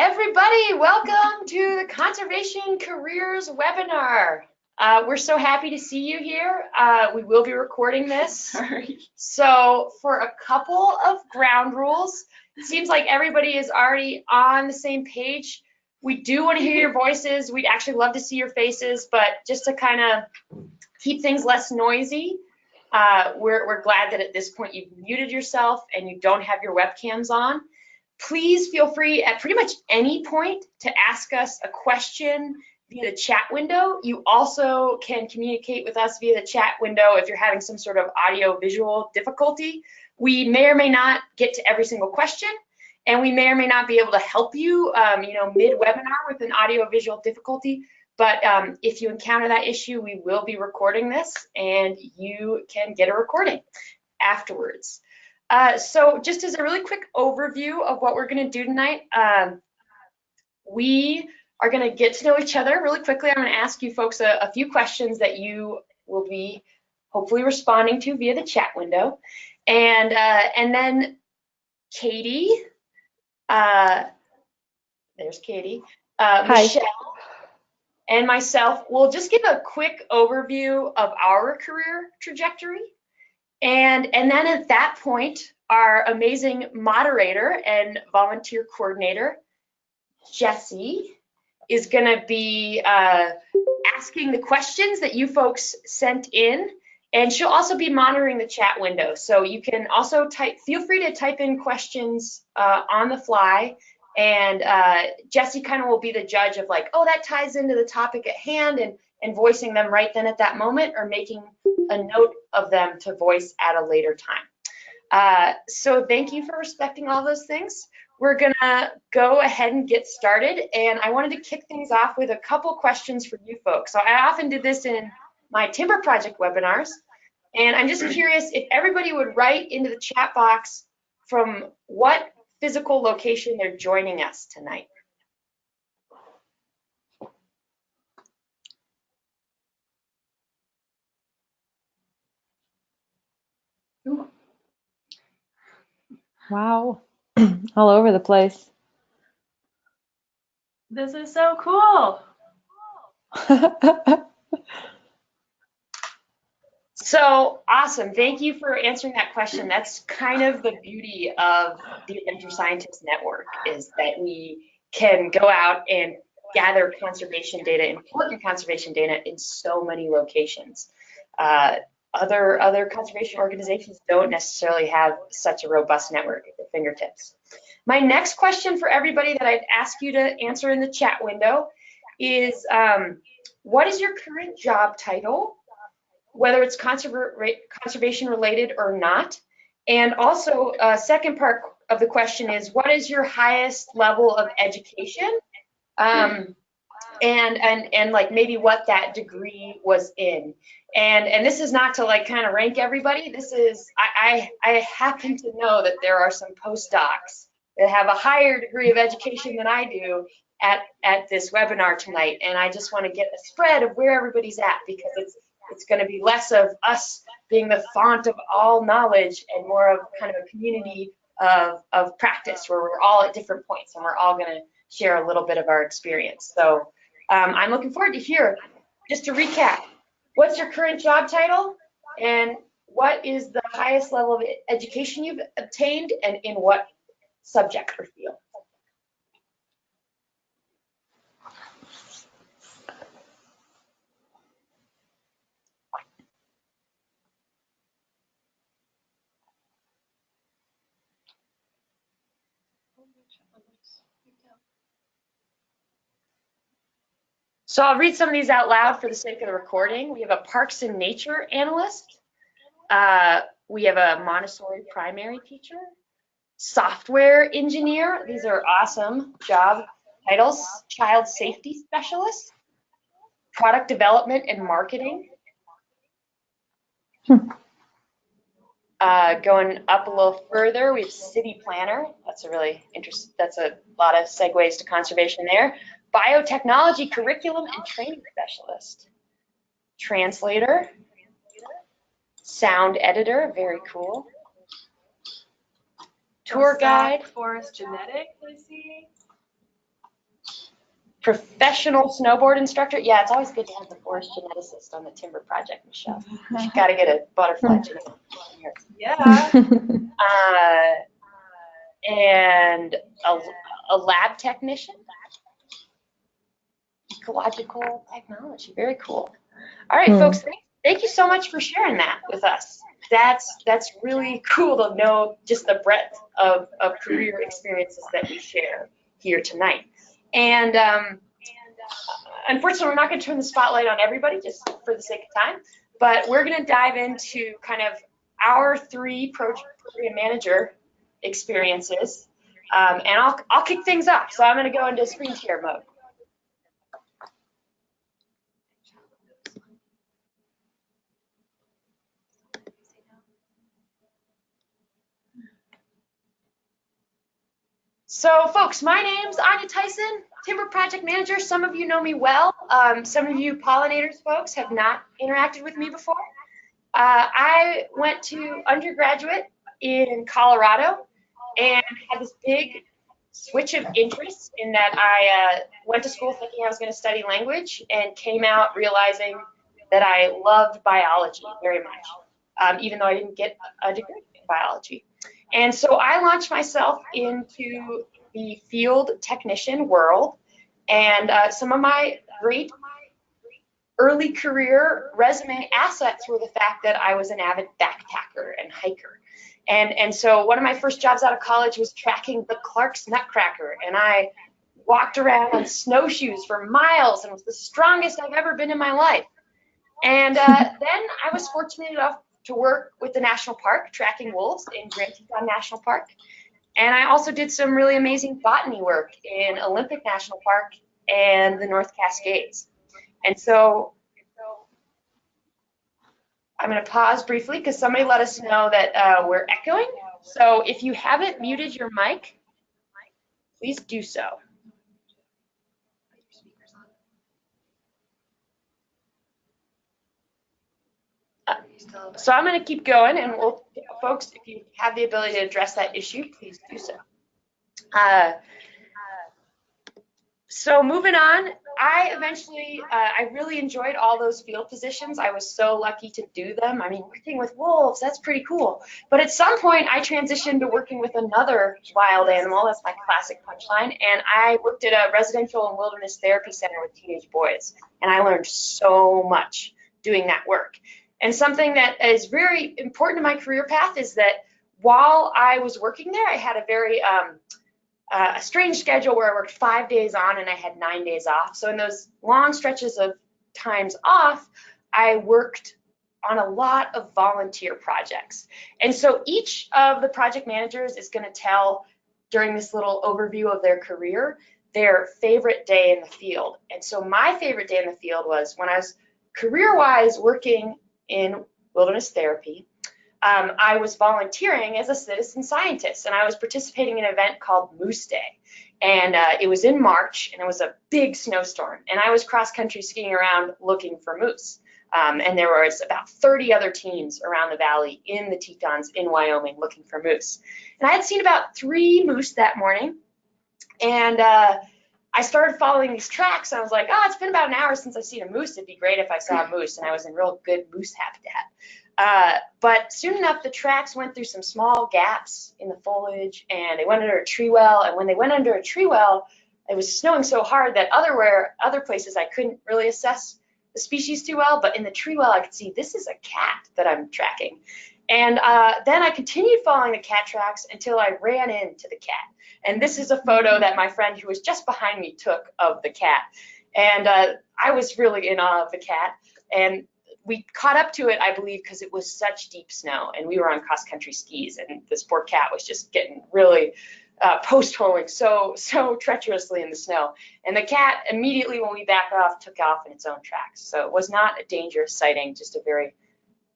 Everybody, welcome to the Conservation Careers webinar. We're so happy to see you here. We will be recording this. So for a couple of ground rules, it seems like everybody is already on the same page. We do want to hear your voices. We'd actually love to see your faces, but just to kind of keep things less noisy, we're glad that at this point you've muted yourself and you don't have your webcams on. Please feel free at pretty much any point to ask us a question via the chat window. You also can communicate with us via the chat window if you're having some sort of audio-visual difficulty. We may or may not get to every single question, and we may or may not be able to help you, mid-webinar with an audio-visual difficulty. But if you encounter that issue, we will be recording this, and you can get a recording afterwards. So just as a really quick overview of what we're going to do tonight, we are going to get to know each other really quickly. I'm going to ask you folks a few questions that you will be hopefully responding to via the chat window. And then Katie, there's Katie, Michelle, and myself will just give a quick overview of our career trajectory. And then at that point, our amazing moderator and volunteer coordinator, Jessie, is going to be asking the questions that you folks sent in, and she'll also be monitoring the chat window. So you can also feel free to type in questions on the fly, and Jessie kind of will be the judge of like, oh, that ties into the topic at hand, and voicing them right then at that moment, or making a note of them to voice at a later time. So thank you for respecting all those things. We're gonna go ahead and get started, and I wanted to kick things off with a couple questions for you folks. So I often do this in my Timber Project webinars, and I'm just curious if everybody would write into the chat box from what physical location they're joining us tonight. Wow, all over the place. This is so cool. So awesome. Thank you for answering that question. That's kind of the beauty of the Adventure Scientist Network, is that we can go out and gather conservation data, important conservation data, in so many locations. Other conservation organizations don't necessarily have such a robust network at their fingertips. My next question for everybody that I'd ask you to answer in the chat window is, what is your current job title, whether it's conservation related or not? And also, second part of the question is, what is your highest level of education? And like maybe what that degree was in. And this is not to like kind of rank everybody. This is, I happen to know that there are some postdocs that have a higher degree of education than I do at this webinar tonight. And I just want to get a spread of where everybody's at, because it's going to be less of us being the font of all knowledge and more of kind of a community of practice where we're all at different points and we're all going to share a little bit of our experience. So I'm looking forward to hear. Just to recap, what's your current job title, and what is the highest level of education you've obtained, and in what subject or field? So I'll read some of these out loud for the sake of the recording. We have a Parks and Nature analyst. We have a Montessori primary teacher, software engineer. These are awesome job titles. Child safety specialist, product development and marketing. Going up a little further, we have city planner. That's a really interesting, that's a lot of segues to conservation there. Biotechnology curriculum and training specialist. Translator. Sound editor, very cool. Tour guide. Forest genetics, I see. professional snowboard instructor. Yeah, it's always good to have the forest geneticist on the Timber Project, Michelle. You got to get a butterfly genetic here. Yeah. And a lab technician. Ecological technology, very cool. All right, folks, thank you so much for sharing that with us. That's really cool to know just the breadth of career experiences that we share here tonight. And unfortunately, we're not going to turn the spotlight on everybody just for the sake of time, but we're going to dive into kind of our 3 program manager experiences, and I'll kick things off. So I'm going to go into screen share mode. So folks, my name's Anya Tyson, Timber Project Manager. Some of you know me well. Some of you pollinators folks have not interacted with me before. I went to undergraduate in Colorado and had this big switch of interest in that I went to school thinking I was going to study language and came out realizing that I loved biology very much, even though I didn't get a degree in biology. And so I launched myself into the field technician world, and some of my great early career resume assets were the fact that I was an avid backpacker and hiker. And so one of my first jobs out of college was tracking the Clark's Nutcracker, and I walked around on snowshoes for miles and was the strongest I've ever been in my life. And then I was fortunate enough to work with the national park, tracking wolves in Grand Teton National Park. And I also did some really amazing botany work in Olympic National Park and the North Cascades. And so I'm going to pause briefly because somebody let us know that we're echoing. So if you haven't muted your mic, please do so. So I'm going to keep going, and we'll, folks, if you have the ability to address that issue, please do so. So moving on, I eventually, I really enjoyed all those field positions. I was so lucky to do them. I mean, working with wolves, that's pretty cool. But at some point, I transitioned to working with another wild animal. That's my classic punchline. And I worked at a residential and wilderness therapy center with teenage boys. And I learned so much doing that work. And something that is very important to my career path is that while I was working there, I had a very a strange schedule where I worked 5 days on and I had 9 days off. So in those long stretches of times off, I worked on a lot of volunteer projects. And so each of the project managers is going to tell during this little overview of their career their favorite day in the field. And so my favorite day in the field was when I was career-wise working in wilderness therapy. I was volunteering as a citizen scientist, and I was participating in an event called Moose Day. And it was in March, and it was a big snowstorm. And I was cross-country skiing around looking for moose. And there was about 30 other teams around the valley in the Tetons in Wyoming looking for moose. And I had seen about 3 moose that morning. And I started following these tracks. I was like, oh, it's been about an hour since I've seen a moose. It'd be great if I saw a moose. And I was in real good moose habitat. But soon enough, the tracks went through some small gaps in the foliage, and they went under a tree well. And when they went under a tree well, it was snowing so hard that other places I couldn't really assess the species too well. But in the tree well, I could see this is a cat that I'm tracking. And then I continued following the cat tracks until I ran into the cat. And this is a photo that my friend who was just behind me took of the cat. And I was really in awe of the cat. And we caught up to it, I believe, because it was such deep snow. And we were on cross-country skis. And this poor cat was just getting really post-holing so treacherously in the snow. And the cat, immediately when we backed off, took off in its own tracks. So it was not a dangerous sighting, just a very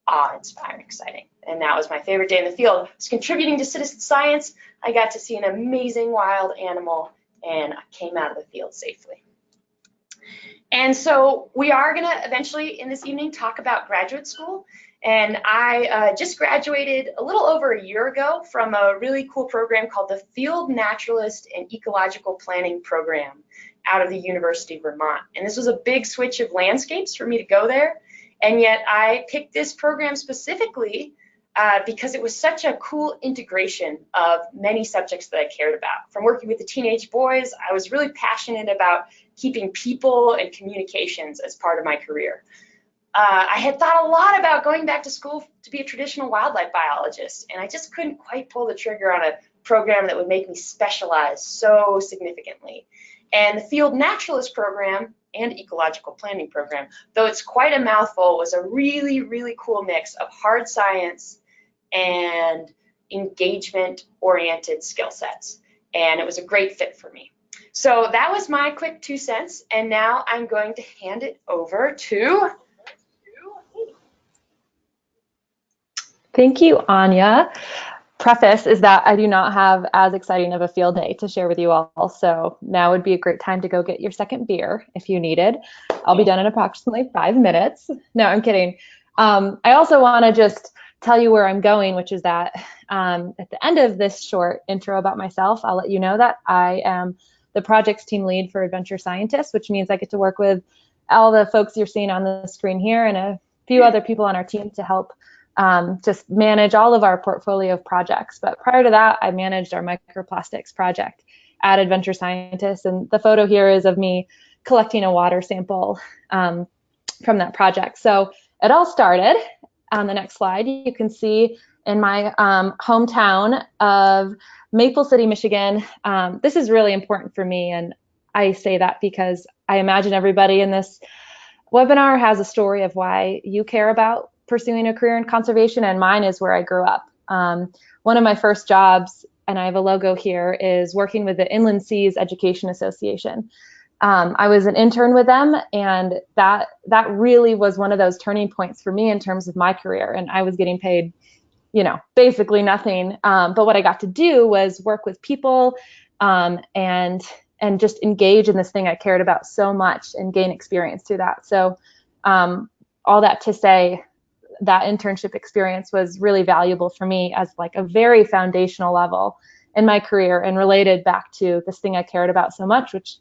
awe-inspiring sighting. And that was my favorite day in the field. I was contributing to citizen science. I got to see an amazing wild animal, and I came out of the field safely. And so we are going to eventually in this evening talk about graduate school. And I just graduated a little over a year ago from a really cool program called the Field Naturalist and Ecological Planning Program out of the University of Vermont. And this was a big switch of landscapes for me to go there. And yet I picked this program specifically because it was such a cool integration of many subjects that I cared about. From working with the teenage boys, I was really passionate about keeping people and communications as part of my career. I had thought a lot about going back to school to be a traditional wildlife biologist, and I just couldn't quite pull the trigger on a program that would make me specialize so significantly. And the Field Naturalist program and Ecological Planning program, though it's quite a mouthful, was a really, really cool mix of hard science and engagement-oriented skill sets. And it was a great fit for me. So that was my quick 2 cents, and now I'm going to hand it over to... Thank you, Anya. Preface is that I do not have as exciting of a field day to share with you all, so now would be a great time to go get your second beer if you needed. I'll be done in approximately 5 minutes. No, I'm kidding. I also want to just tell you where I'm going, which is that at the end of this short intro about myself, I'll let you know that I am the projects team lead for Adventure Scientists, which means I get to work with all the folks you're seeing on the screen here and a few other people on our team to help just manage all of our portfolio of projects. But prior to that, I managed our microplastics project at Adventure Scientists. And the photo here is of me collecting a water sample from that project. So it all started on the next slide. You can see in my hometown of Maple City, Michigan. This is really important for me. And I say that because I imagine everybody in this webinar has a story of why you care about pursuing a career in conservation, and mine is where I grew up. One of my first jobs, and I have a logo here, is working with the Inland Seas Education Association. I was an intern with them, and that really was one of those turning points for me in terms of my career. And I was getting paid, basically nothing. But what I got to do was work with people and just engage in this thing I cared about so much and gain experience through that. So all that to say, that internship experience was really valuable for me as like a very foundational level in my career and related back to this thing I cared about so much, which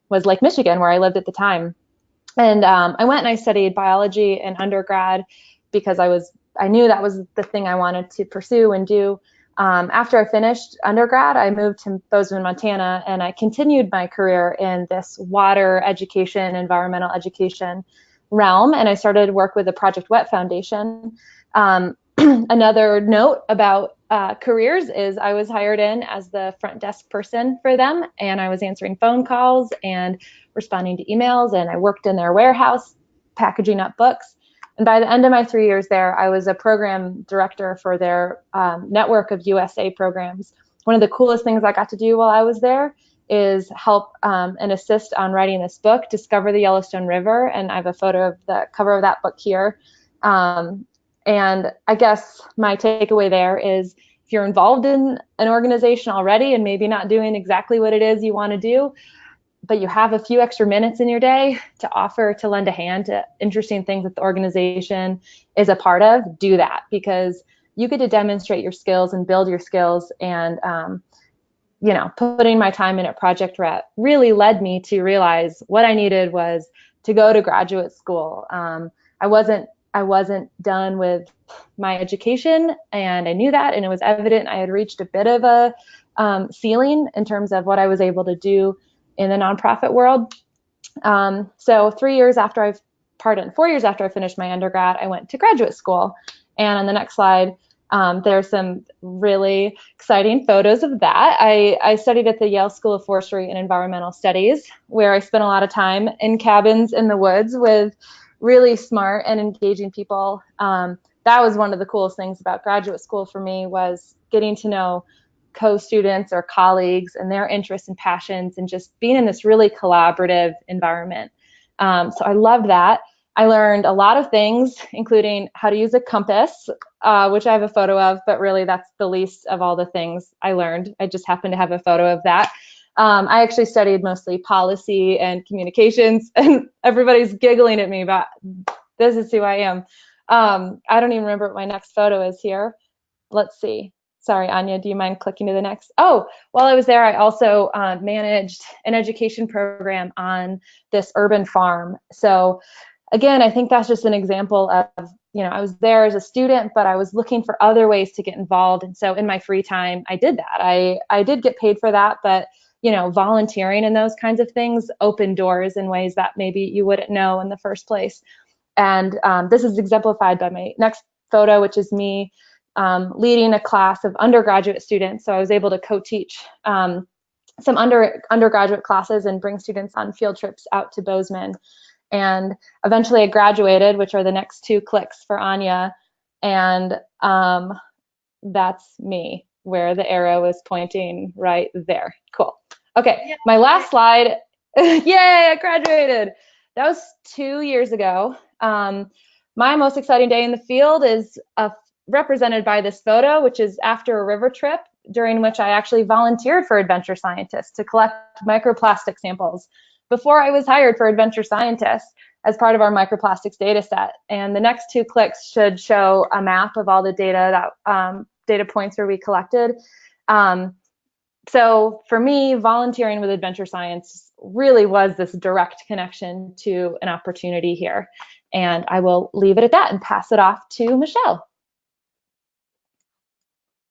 was Lake Michigan, where I lived at the time. And I went and I studied biology in undergrad because I knew that was the thing I wanted to pursue and do. After I finished undergrad, I moved to Bozeman, Montana, and I continued my career in this water education, environmental education realm, and I started work with the Project Wet Foundation. Another note about careers is I was hired in as the front desk person for them, and I was answering phone calls and responding to emails, and I worked in their warehouse packaging up books. And by the end of my 3 years there, I was a program director for their network of USA programs. One of the coolest things I got to do while I was there is help and assist on writing this book, Discover the Yellowstone River, and I have a photo of the cover of that book here. And I guess my takeaway there is if you're involved in an organization already and maybe not doing exactly what it is you want to do, but you have a few extra minutes in your day to offer to lend a hand to interesting things that the organization is a part of, do that, because you get to demonstrate your skills and build your skills. And putting my time in at Project Rep really led me to realize what I needed was to go to graduate school. I wasn't done with my education, and I knew that, and it was evident I had reached a bit of a ceiling in terms of what I was able to do in the nonprofit world. So 4 years after I finished my undergrad, I went to graduate school. And on the next slide, there's some really exciting photos of that. I studied at the Yale School of Forestry and Environmental Studies, where I spent a lot of time in cabins in the woods with really smart and engaging people. That was one of the coolest things about graduate school for me, was getting to know co-students or colleagues and their interests and passions, and just being in this really collaborative environment. So I loved that. I learned a lot of things, including how to use a compass, which I have a photo of, but really that's the least of all the things I learned. I just happen to have a photo of that. I actually studied mostly policy and communications, and everybody's giggling at me, but this is who I am. I don't even remember what my next photo is here. Let's see. Sorry, Anya, do you mind clicking to the next? Oh, while I was there, I also managed an education program on this urban farm. So again, I think that's just an example of, I was there as a student, but I was looking for other ways to get involved. And so in my free time, I did that. I did get paid for that, but volunteering and those kinds of things open doors in ways that maybe you wouldn't know in the first place. And this is exemplified by my next photo, which is me leading a class of undergraduate students. So I was able to co-teach some undergraduate classes and bring students on field trips out to Bozeman. And eventually I graduated, which are the next two clicks for Anya. And that's me, where the arrow is pointing right there. Cool. Okay, yeah. My last slide. Yay, I graduated. That was 2 years ago. My most exciting day in the field is represented by this photo, which is after a river trip during which I actually volunteered for Adventure Scientists to collect microplastic samples before I was hired for Adventure Scientists as part of our microplastics data set. And the next two clicks should show a map of all the data that data points where we collected. So for me, volunteering with Adventure Science really was this direct connection to an opportunity here. And I will leave it at that and pass it off to Michelle.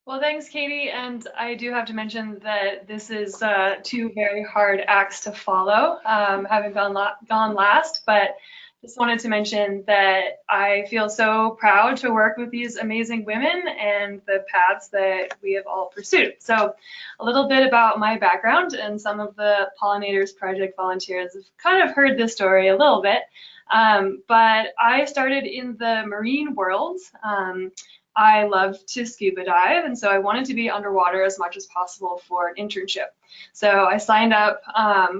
Well, thanks, Katie. And I do have to mention that this is two very hard acts to follow, having gone last, but just wanted to mention that I feel so proud to work with these amazing women and the paths that we have all pursued. So a little bit about my background, and some of the Pollinators Project volunteers have kind of heard this story a little bit, but I started in the marine world. I love to scuba dive, and so I wanted to be underwater as much as possible for an internship. So I signed up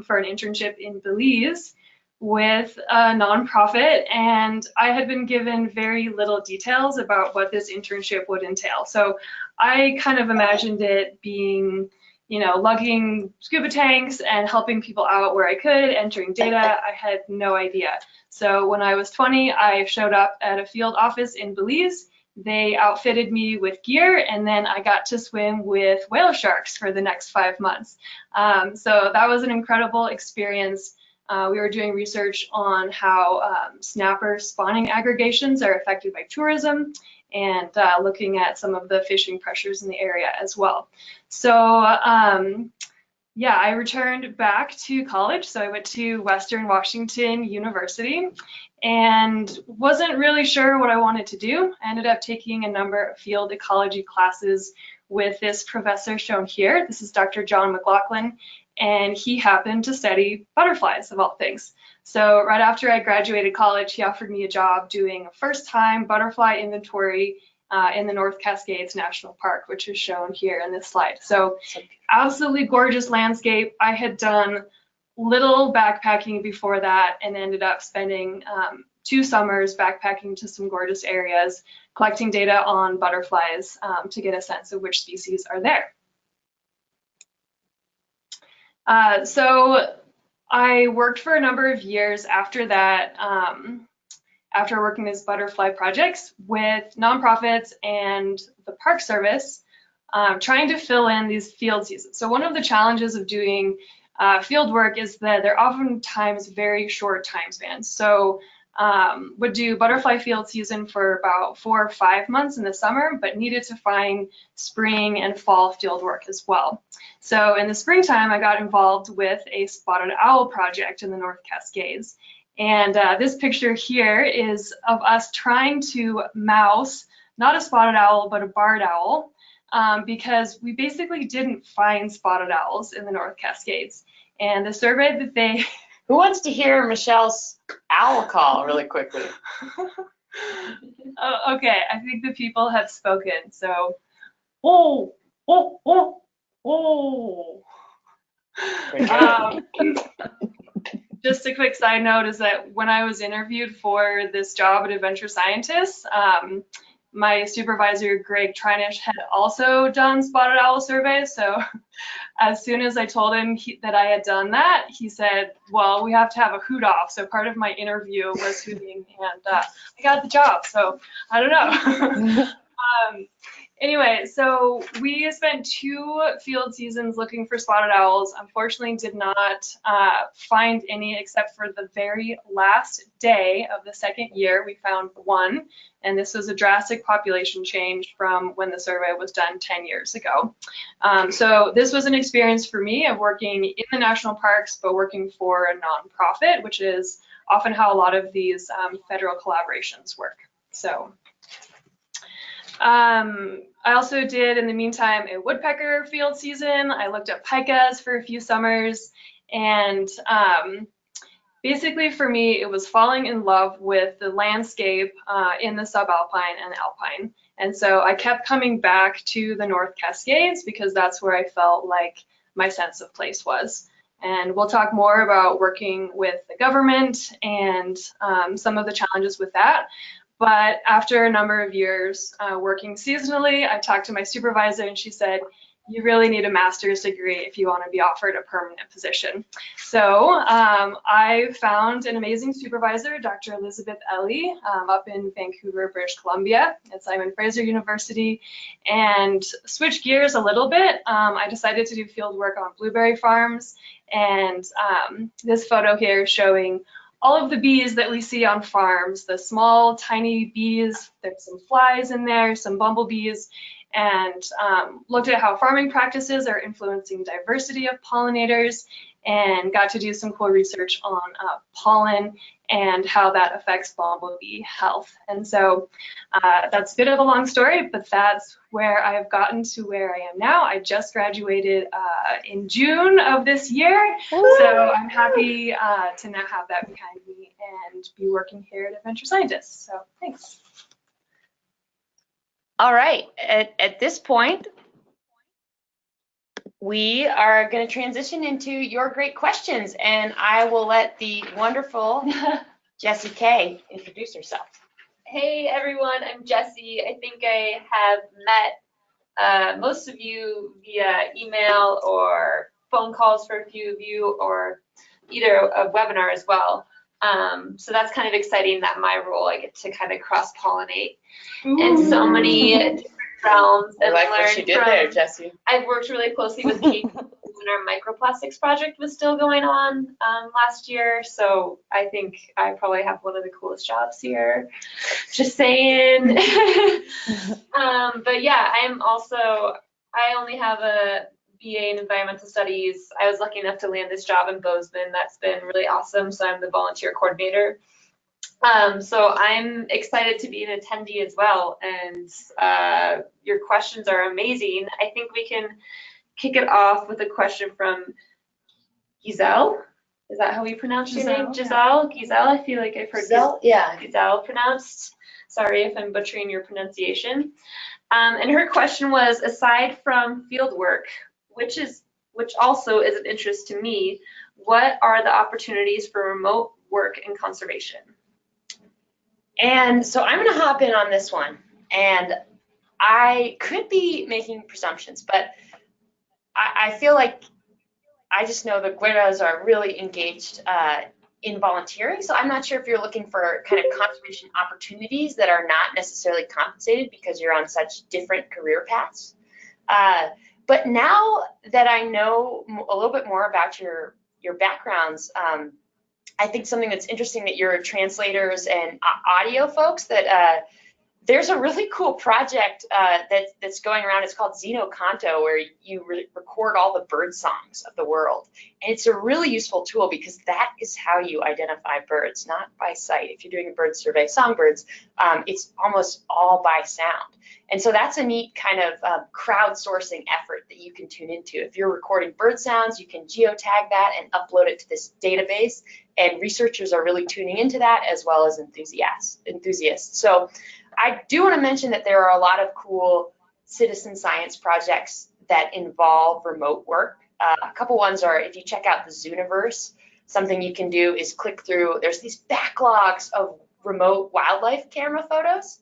for an internship in Belize with a nonprofit, and I had been given very little details about what this internship would entail. So I kind of imagined it being, lugging scuba tanks and helping people out where I could, entering data. I had no idea. So when I was 20, I showed up at a field office in Belize. They outfitted me with gear, and then I got to swim with whale sharks for the next 5 months. So that was an incredible experience. We were doing research on how snapper spawning aggregations are affected by tourism, and looking at some of the fishing pressures in the area as well. So yeah, I returned back to college. So I went to Western Washington University and wasn't really sure what I wanted to do. I ended up taking a number of field ecology classes with this professor shown here. This is Dr. John McLaughlin, and he happened to study butterflies, of all things. So right after I graduated college, he offered me a job doing a first-time butterfly inventory in the North Cascades National Park, which is shown here in this slide. So absolutely gorgeous landscape. I had done little backpacking before that and ended up spending 2 summers backpacking to some gorgeous areas, collecting data on butterflies to get a sense of which species are there. So I worked for a number of years after that, after working as butterfly projects with nonprofits and the Park Service, trying to fill in these field seasons. So one of the challenges of doing field work is that they're oftentimes very short time spans. So would do butterfly field season for about 4 or 5 months in the summer, but needed to find spring and fall field work as well. So in the springtime, I got involved with a spotted owl project in the North Cascades. And this picture here is of us trying to mouse, not a spotted owl, but a barred owl, because we basically didn't find spotted owls in the North Cascades. And the survey that they... Who wants to hear Michelle's owl call really quickly? Oh, okay, I think the people have spoken. So, oh, oh, oh, oh. Just a quick side note is that when I was interviewed for this job at Adventure Scientists, my supervisor, Greg Trinish, had also done spotted owl surveys. So as soon as I told him that I had done that, he said, well, we have to have a hoot off. So part of my interview was hooting, and I got the job. So I don't know. Anyway, so we spent 2 field seasons looking for spotted owls. Unfortunately, did not find any except for the very last day of the second year. We found 1, and this was a drastic population change from when the survey was done 10 years ago. So this was an experience for me of working in the national parks, but working for a nonprofit, which is often how a lot of these federal collaborations work. So. I also did, in the meantime, a woodpecker field season. I looked at pikas for a few summers, and basically for me, it was falling in love with the landscape in the subalpine and alpine. And so I kept coming back to the North Cascades because that's where I felt like my sense of place was. And we'll talk more about working with the government and some of the challenges with that. But after a number of years working seasonally, I talked to my supervisor and she said, you really need a master's degree if you want to be offered a permanent position. So I found an amazing supervisor, Dr. Elizabeth Ellie, up in Vancouver, British Columbia at Simon Fraser University, and switched gears a little bit. I decided to do field work on blueberry farms, and this photo here is showing all of the bees that we see on farms, the small, tiny bees. There's some flies in there, some bumblebees, and looked at how farming practices are influencing diversity of pollinators, and got to do some cool research on pollen and how that affects bumblebee health. And so that's a bit of a long story, but that's where I've gotten to where I am now. I just graduated in June of this year, so I'm happy to now have that behind me and be working here at Adventure Scientists. So thanks. All right, at this point, we are going to transition into your great questions, and I will let the wonderful Jessie Kay introduce herself. Hey everyone, I'm Jessie. I think I have met most of you via email or phone calls for a few of you, or either a webinar as well. So that's kind of exciting that my role, I get to kind of cross-pollinate in so many different realms. I like what you did there, Jessie. I've worked really closely with Kate when our microplastics project was still going on last year. So I think I probably have one of the coolest jobs here. Just saying. But yeah, I only have a BA in environmental studies. I was lucky enough to land this job in Bozeman. That's been really awesome. So I'm the volunteer coordinator. So I'm excited to be an attendee as well. And your questions are amazing. I think we can kick it off with a question from Giselle. Is that how we pronounce your name? Giselle? Giselle? I feel like I've heard Giselle, yeah. Giselle pronounced. Sorry if I'm butchering your pronunciation. And her question was, aside from field work, which also is of interest to me, what are the opportunities for remote work and conservation? And so I'm going to hop in on this one, and I could be making presumptions, but I feel like I just know the Guerras are really engaged in volunteering, so I'm not sure if you're looking for kind of conservation opportunities that are not necessarily compensated because you're on such different career paths. But now that I know a little bit more about your backgrounds, I think something that's interesting that you're translators and audio folks, that there's a really cool project that's going around. It's called Xenocanto, where you record all the bird songs of the world. And it's a really useful tool because that is how you identify birds, not by sight. If you're doing a bird survey, songbirds, it's almost all by sound. And so that's a neat kind of crowdsourcing effort that you can tune into. If you're recording bird sounds, you can geotag that and upload it to this database. And researchers are really tuning into that, as well as enthusiasts. So I do want to mention that there are a lot of cool citizen science projects that involve remote work. A couple ones are, if you check out the Zooniverse, something you can do is click through, there's these backlogs of remote wildlife camera photos.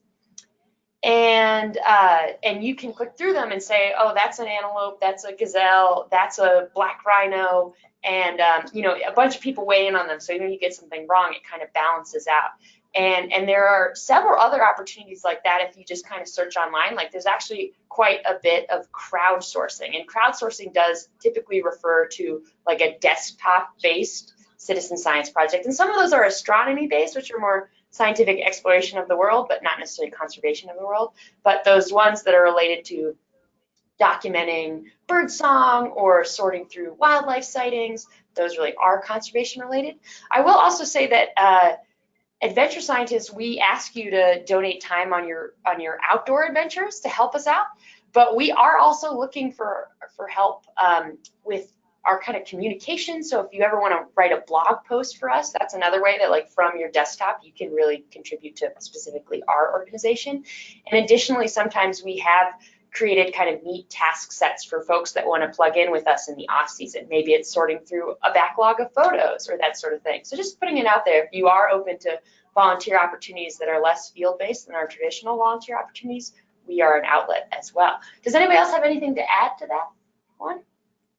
and you can click through them and say, oh, that's an antelope, that's a gazelle, that's a black rhino, and you know, a bunch of people weigh in on them. So even if you get something wrong, it kind of balances out. And there are several other opportunities like that if you just kind of search online. Like there's actually quite a bit of crowdsourcing, and crowdsourcing does typically refer to like a desktop-based citizen science project. And some of those are astronomy-based, which are more scientific exploration of the world, but not necessarily conservation of the world. But those ones that are related to documenting birdsong or sorting through wildlife sightings, those really are conservation related. I will also say that adventure scientists, we ask you to donate time on your outdoor adventures to help us out, but we are also looking for help with our kind of communication. So if you ever want to write a blog post for us, that's another way that like from your desktop you can really contribute to specifically our organization. And additionally, sometimes we have created kind of neat task sets for folks that want to plug in with us in the off season. Maybe it's sorting through a backlog of photos or that sort of thing. So just putting it out there, if you are open to volunteer opportunities that are less field-based than our traditional volunteer opportunities, we are an outlet as well. Does anybody else have anything to add to that one?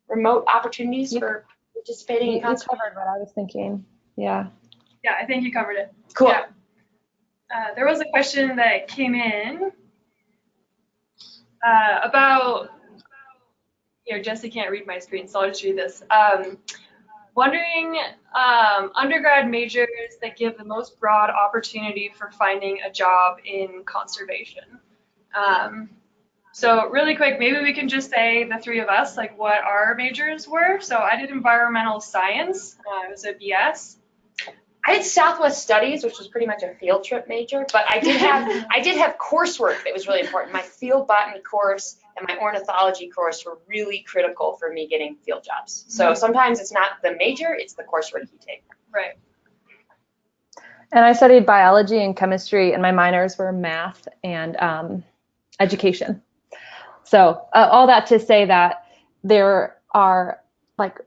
Remote opportunities for participating in conservation? You covered what I was thinking. Yeah. Yeah, I think you covered it. Cool. Yeah. There was a question that came in about, Jessie can't read my screen, so I'll just read this. Wondering undergrad majors that give the most broad opportunity for finding a job in conservation. So really quick, maybe we can just say the three of us, like what our majors were. So I did environmental science. It was a BS. I did Southwest Studies, which was pretty much a field trip major, but I did have coursework that was really important. My field botany course and my ornithology course were really critical for me getting field jobs. So sometimes it's not the major, it's the coursework you take. Right. And I studied biology and chemistry, and my minors were math and education. So all that to say that there are, like,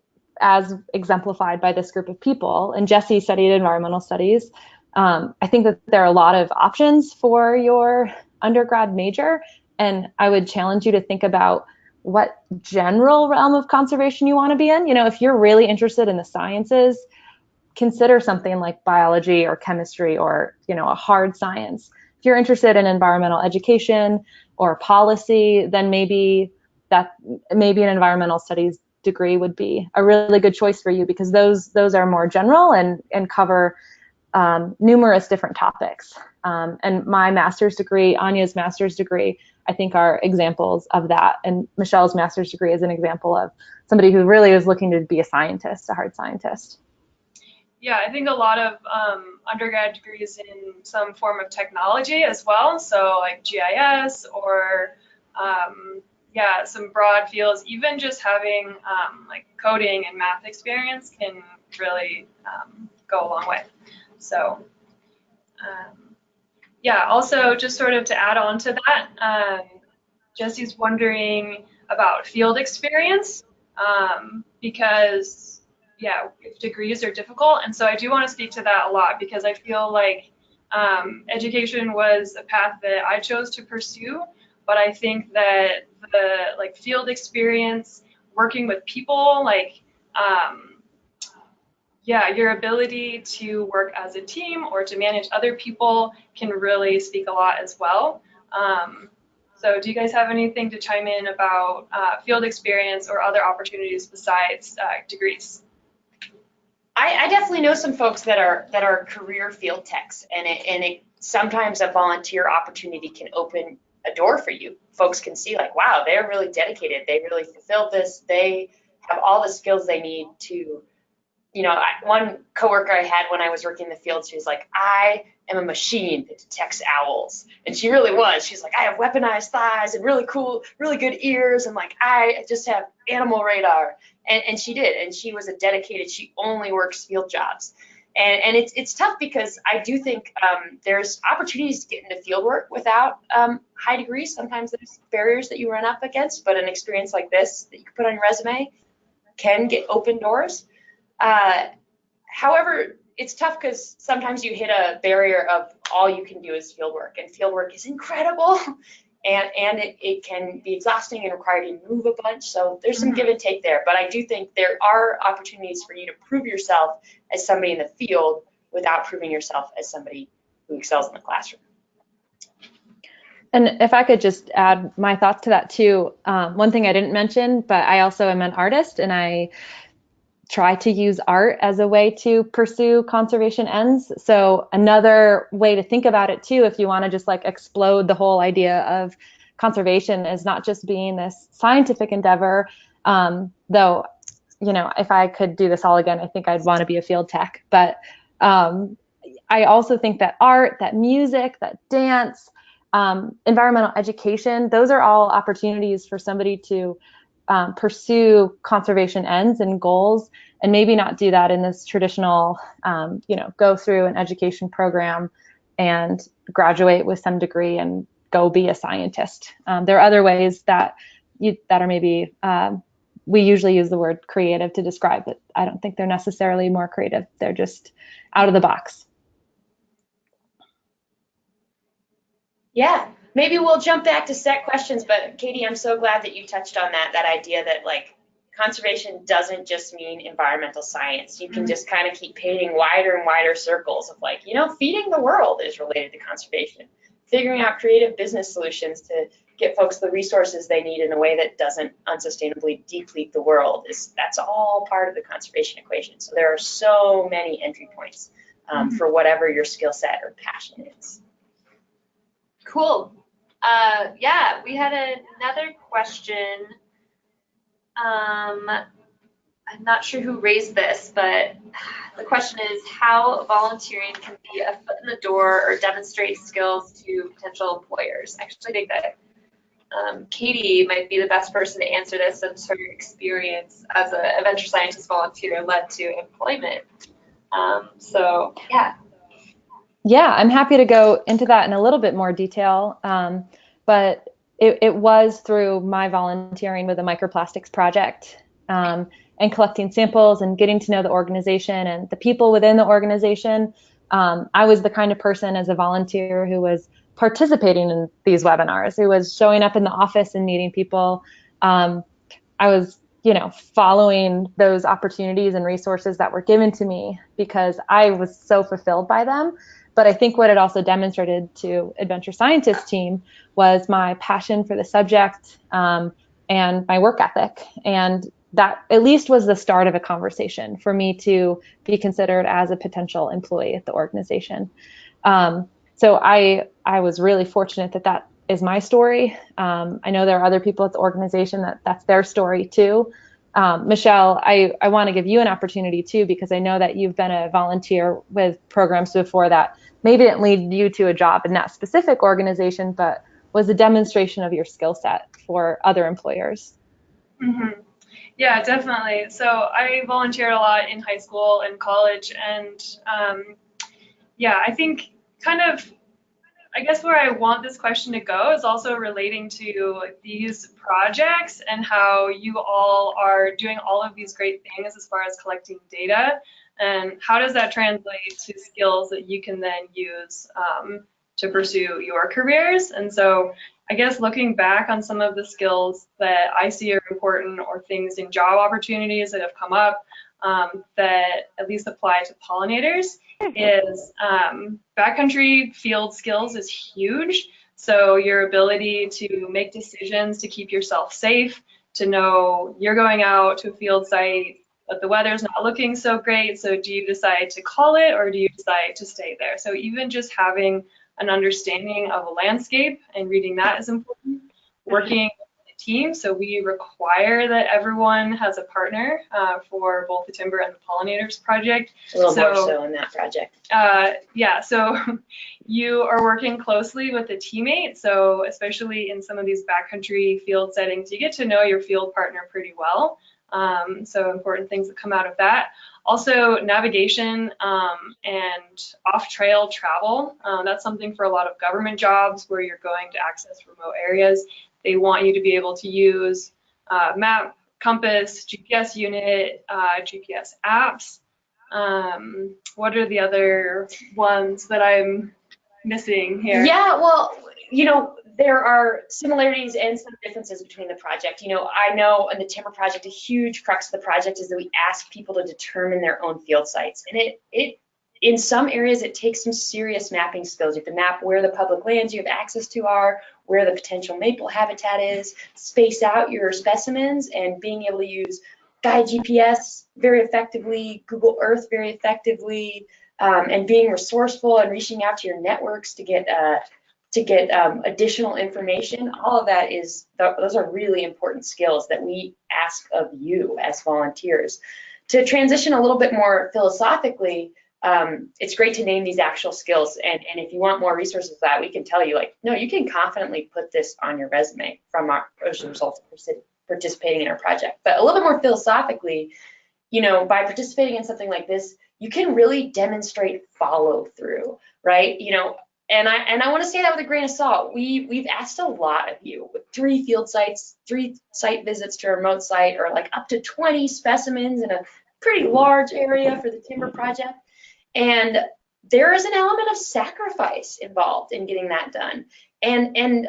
as exemplified by this group of people, and Jessie studied environmental studies, I think that there are a lot of options for your undergrad major, and I would challenge you to think about what general realm of conservation you want to be in. You know, if you're really interested in the sciences, consider something like biology or chemistry or, a hard science. If you're interested in environmental education or policy, then maybe an environmental studies degree would be a really good choice for you, because those are more general and cover numerous different topics. And my master's degree, Anya's master's degree, I think are examples of that. And Michelle's master's degree is an example of somebody who really is looking to be a scientist, a hard scientist. Yeah, I think a lot of undergrad degrees in some form of technology as well. So like GIS or some broad fields, even just having like coding and math experience can really go a long way. So also just sort of to add on to that, Jessie's wondering about field experience because if degrees are difficult. And so I do want to speak to that a lot, because I feel like education was a path that I chose to pursue, but I think that the field experience, working with people, your ability to work as a team or to manage other people can really speak a lot as well. So do you guys have anything to chime in about field experience or other opportunities besides degrees? I definitely know some folks that are career field techs, and it sometimes a volunteer opportunity can open a door for you. Folks can see like, wow, they're really dedicated. They really fulfilled this. They have all the skills they need to, one coworker I had when I was working in the field, she was like, I am a machine that detects owls. And she really was. She's like, I have weaponized thighs and really cool, really good ears. And like, I just have animal radar. And she did. And she was a dedicated, she only works field jobs. And it's tough, because I do think there's opportunities to get into field work without high degrees. Sometimes there's barriers that you run up against, but an experience like this that you can put on your resume can get open doors. However, it's tough because sometimes you hit a barrier of all you can do is field work, and field work is incredible. And it can be exhausting and require you to move a bunch. So there's some give and take there. But I do think there are opportunities for you to prove yourself as somebody in the field without proving yourself as somebody who excels in the classroom. And if I could just add my thoughts to that too. One thing I didn't mention, but I also am an artist, and I try to use art as a way to pursue conservation ends. So another way to think about it too, if you want to just like explode the whole idea of conservation, is not just being this scientific endeavor, though, you know, if I could do this all again, I think I'd want to be a field tech. But I also think that art, that music, that dance, environmental education, those are all opportunities for somebody to pursue conservation ends and goals, and maybe not do that in this traditional, you know, go through an education program and graduate with some degree and go be a scientist. There are other ways that are maybe, we usually use the word creative to describe it. I don't think they're necessarily more creative. They're just out of the box. Yeah, maybe we'll jump back to set questions, but Katie, I'm so glad that you touched on that idea that like conservation doesn't just mean environmental science. You can just kind of keep painting wider and wider circles of like, you know, feeding the world is related to conservation. Figuring out creative business solutions to get folks the resources they need in a way that doesn't unsustainably deplete the world, that's all part of the conservation equation. So there are so many entry points for whatever your skill set or passion is. Cool. Yeah, we had another question. I'm not sure who raised this, but the question is how volunteering can be a foot in the door or demonstrate skills to potential employers. I actually think that Katie might be the best person to answer this, since her experience as a venture scientist volunteer led to employment. So yeah. Yeah, I'm happy to go into that in a little bit more detail, but it was through my volunteering with the microplastics project and collecting samples and getting to know the organization and the people within the organization. I was the kind of person as a volunteer who was participating in these webinars, who was showing up in the office and meeting people. I was, you know, following those opportunities and resources that were given to me because I was so fulfilled by them. But I think what it also demonstrated to Adventure Scientist team was my passion for the subject and my work ethic. And that at least was the start of a conversation for me to be considered as a potential employee at the organization. So I was really fortunate that is my story. I know there are other people at the organization that's their story too. Michelle, I want to give you an opportunity too, because I know that you've been a volunteer with programs before that maybe didn't lead you to a job in that specific organization, but was a demonstration of your skill set for other employers. Mm-hmm. Yeah, definitely. So I volunteered a lot in high school and college, and yeah, I think I guess where I want this question to go is also relating to these projects and how you all are doing all of these great things as far as collecting data, and how does that translate to skills that you can then use to pursue your careers. And so I guess looking back on some of the skills that I see are important, or things in job opportunities that have come up that at least apply to pollinators, is backcountry field skills is huge. So your ability to make decisions to keep yourself safe, to know you're going out to a field site, but the weather's not looking so great. So do you decide to call it, or do you decide to stay there? So even just having an understanding of a landscape and reading that is important. Working with a team, so we require that everyone has a partner for both the Timber and the Pollinators Project. A little more so in that project. Yeah, so you are working closely with a teammate. So especially in some of these backcountry field settings, you get to know your field partner pretty well. So important things that come out of that. Also navigation and off-trail travel. That's something for a lot of government jobs where you're going to access remote areas. They want you to be able to use map, compass, GPS unit, GPS apps. What are the other ones that I'm missing here? Yeah, well, there are similarities and some differences between the project. I know in the Timber Project, a huge crux of the project is that we ask people to determine their own field sites. And it in some areas, it takes some serious mapping skills. You have to map where the public lands you have access to are, where the potential maple habitat is, space out your specimens, and being able to use Guide GPS very effectively, Google Earth very effectively, and being resourceful and reaching out to your networks to get additional information. All of that those are really important skills that we ask of you as volunteers. To transition a little bit more philosophically, it's great to name these actual skills, and if you want more resources for that, we can tell you, no, you can confidently put this on your resume as a result of participating in our project. But a little bit more philosophically, by participating in something like this, you can really demonstrate follow through, right? And I want to say that with a grain of salt. We've asked a lot of you with 3 field sites, 3 site visits to a remote site, or up to 20 specimens in a pretty large area for the Timber Project. And there is an element of sacrifice involved in getting that done. And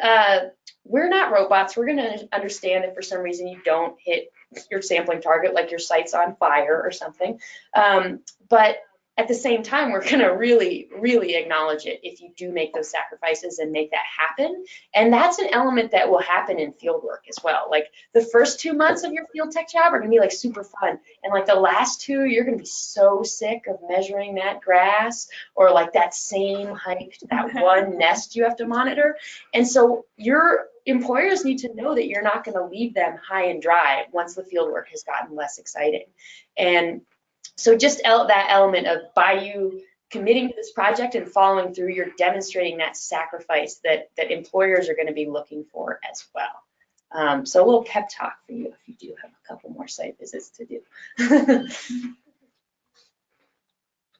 we're not robots. We're going to understand if for some reason you don't hit your sampling target, like your site's on fire or something. But at the same time, we're going to really, really acknowledge it if you do make those sacrifices and make that happen. And that's an element that will happen in field work as well. The first 2 months of your field tech job are going to be super fun. And the last 2, you're going to be so sick of measuring that grass or that same height, that one nest you have to monitor. And so your employers need to know that you're not going to leave them high and dry once the field work has gotten less exciting. And so just that element of, by you committing to this project and following through, you're demonstrating that sacrifice that employers are going to be looking for as well. So a little pep talk for you if you do have a couple more site visits to do.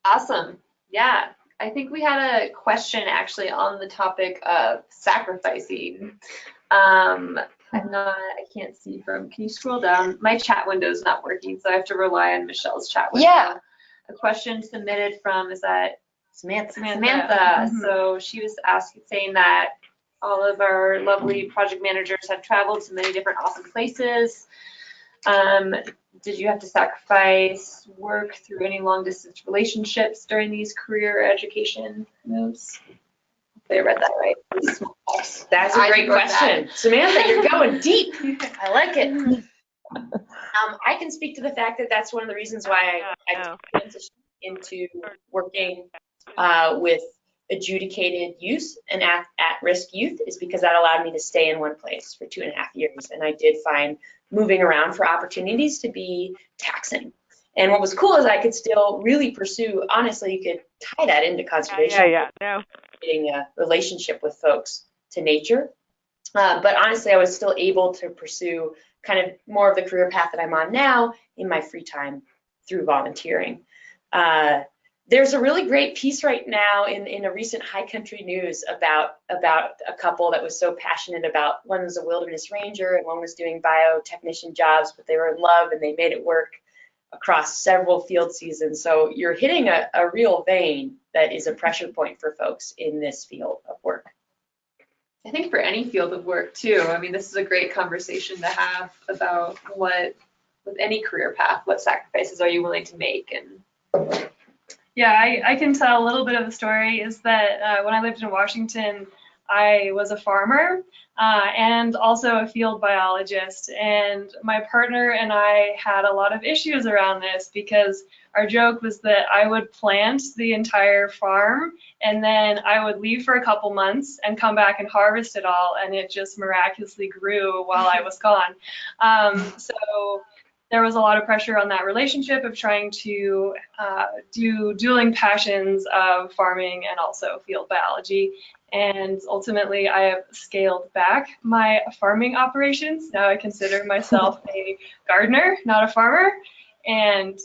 Awesome. Yeah, I think we had a question actually on the topic of sacrificing. I can't see from, can you scroll down? My chat window is not working, so I have to rely on Michelle's chat window. Yeah. A question submitted from, is that Samantha. Mm-hmm. So she was saying that all of our lovely project managers have traveled to many different awesome places. Did you have to sacrifice work through any long distance relationships during these career education moves? I read that right. That's a great question. Samantha, you're going deep. I like it. I can speak to the fact that that's one of the reasons why I transitioned into working with adjudicated youth and at-risk youth, is because that allowed me to stay in one place for 2.5 years. And I did find moving around for opportunities to be taxing. And what was cool is I could still really pursue, honestly, you could tie that into conservation. Getting a relationship with folks to nature. But honestly, I was still able to pursue kind of more of the career path that I'm on now in my free time through volunteering. There's a really great piece right now in a recent High Country News about a couple that was so passionate about, one was a wilderness ranger and one was doing biotechnician jobs, but they were in love and they made it work across several field seasons. So you're hitting a real vein that is a pressure point for folks in this field of work. I think for any field of work too. I mean, this is a great conversation to have about with any career path, what sacrifices are you willing to make? And yeah, I can tell a little bit of the story. Is that when I lived in Washington, I was a farmer and also a field biologist, and my partner and I had a lot of issues around this because our joke was that I would plant the entire farm and then I would leave for a couple months and come back and harvest it all, and it just miraculously grew while I was gone. So there was a lot of pressure on that relationship of trying to do dueling passions of farming and also field biology. And ultimately, I have scaled back my farming operations. Now I consider myself a gardener, not a farmer. And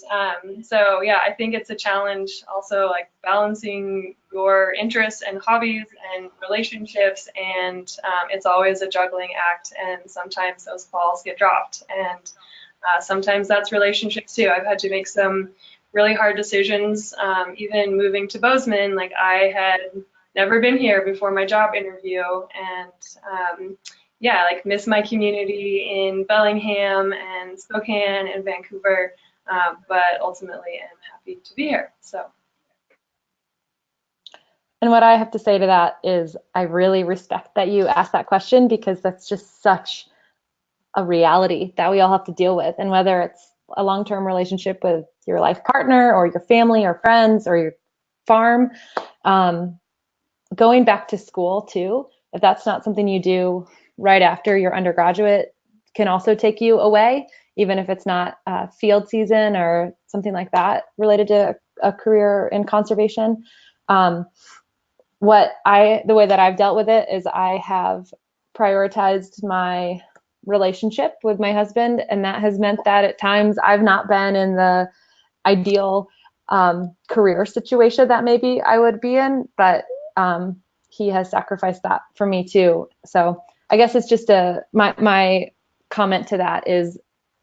so, yeah, I think it's a challenge also, like balancing your interests and hobbies and relationships. And it's always a juggling act. And sometimes those balls get dropped. And sometimes that's relationships too. I've had to make some really hard decisions. Even moving to Bozeman, like I had never been here before my job interview, and yeah, like miss my community in Bellingham and Spokane and Vancouver, but ultimately am happy to be here. So. And what I have to say to that is I really respect that you asked that question, because that's just such a reality that we all have to deal with. And whether it's a long-term relationship with your life partner or your family or friends or your farm, going back to school too, if that's not something you do right after your undergraduate, can also take you away, even if it's not field season or something like that related to a career in conservation. The way that I've dealt with it is I have prioritized my relationship with my husband, and that has meant that at times I've not been in the ideal career situation that maybe I would be in, but he has sacrificed that for me too. So I guess it's just my comment to that is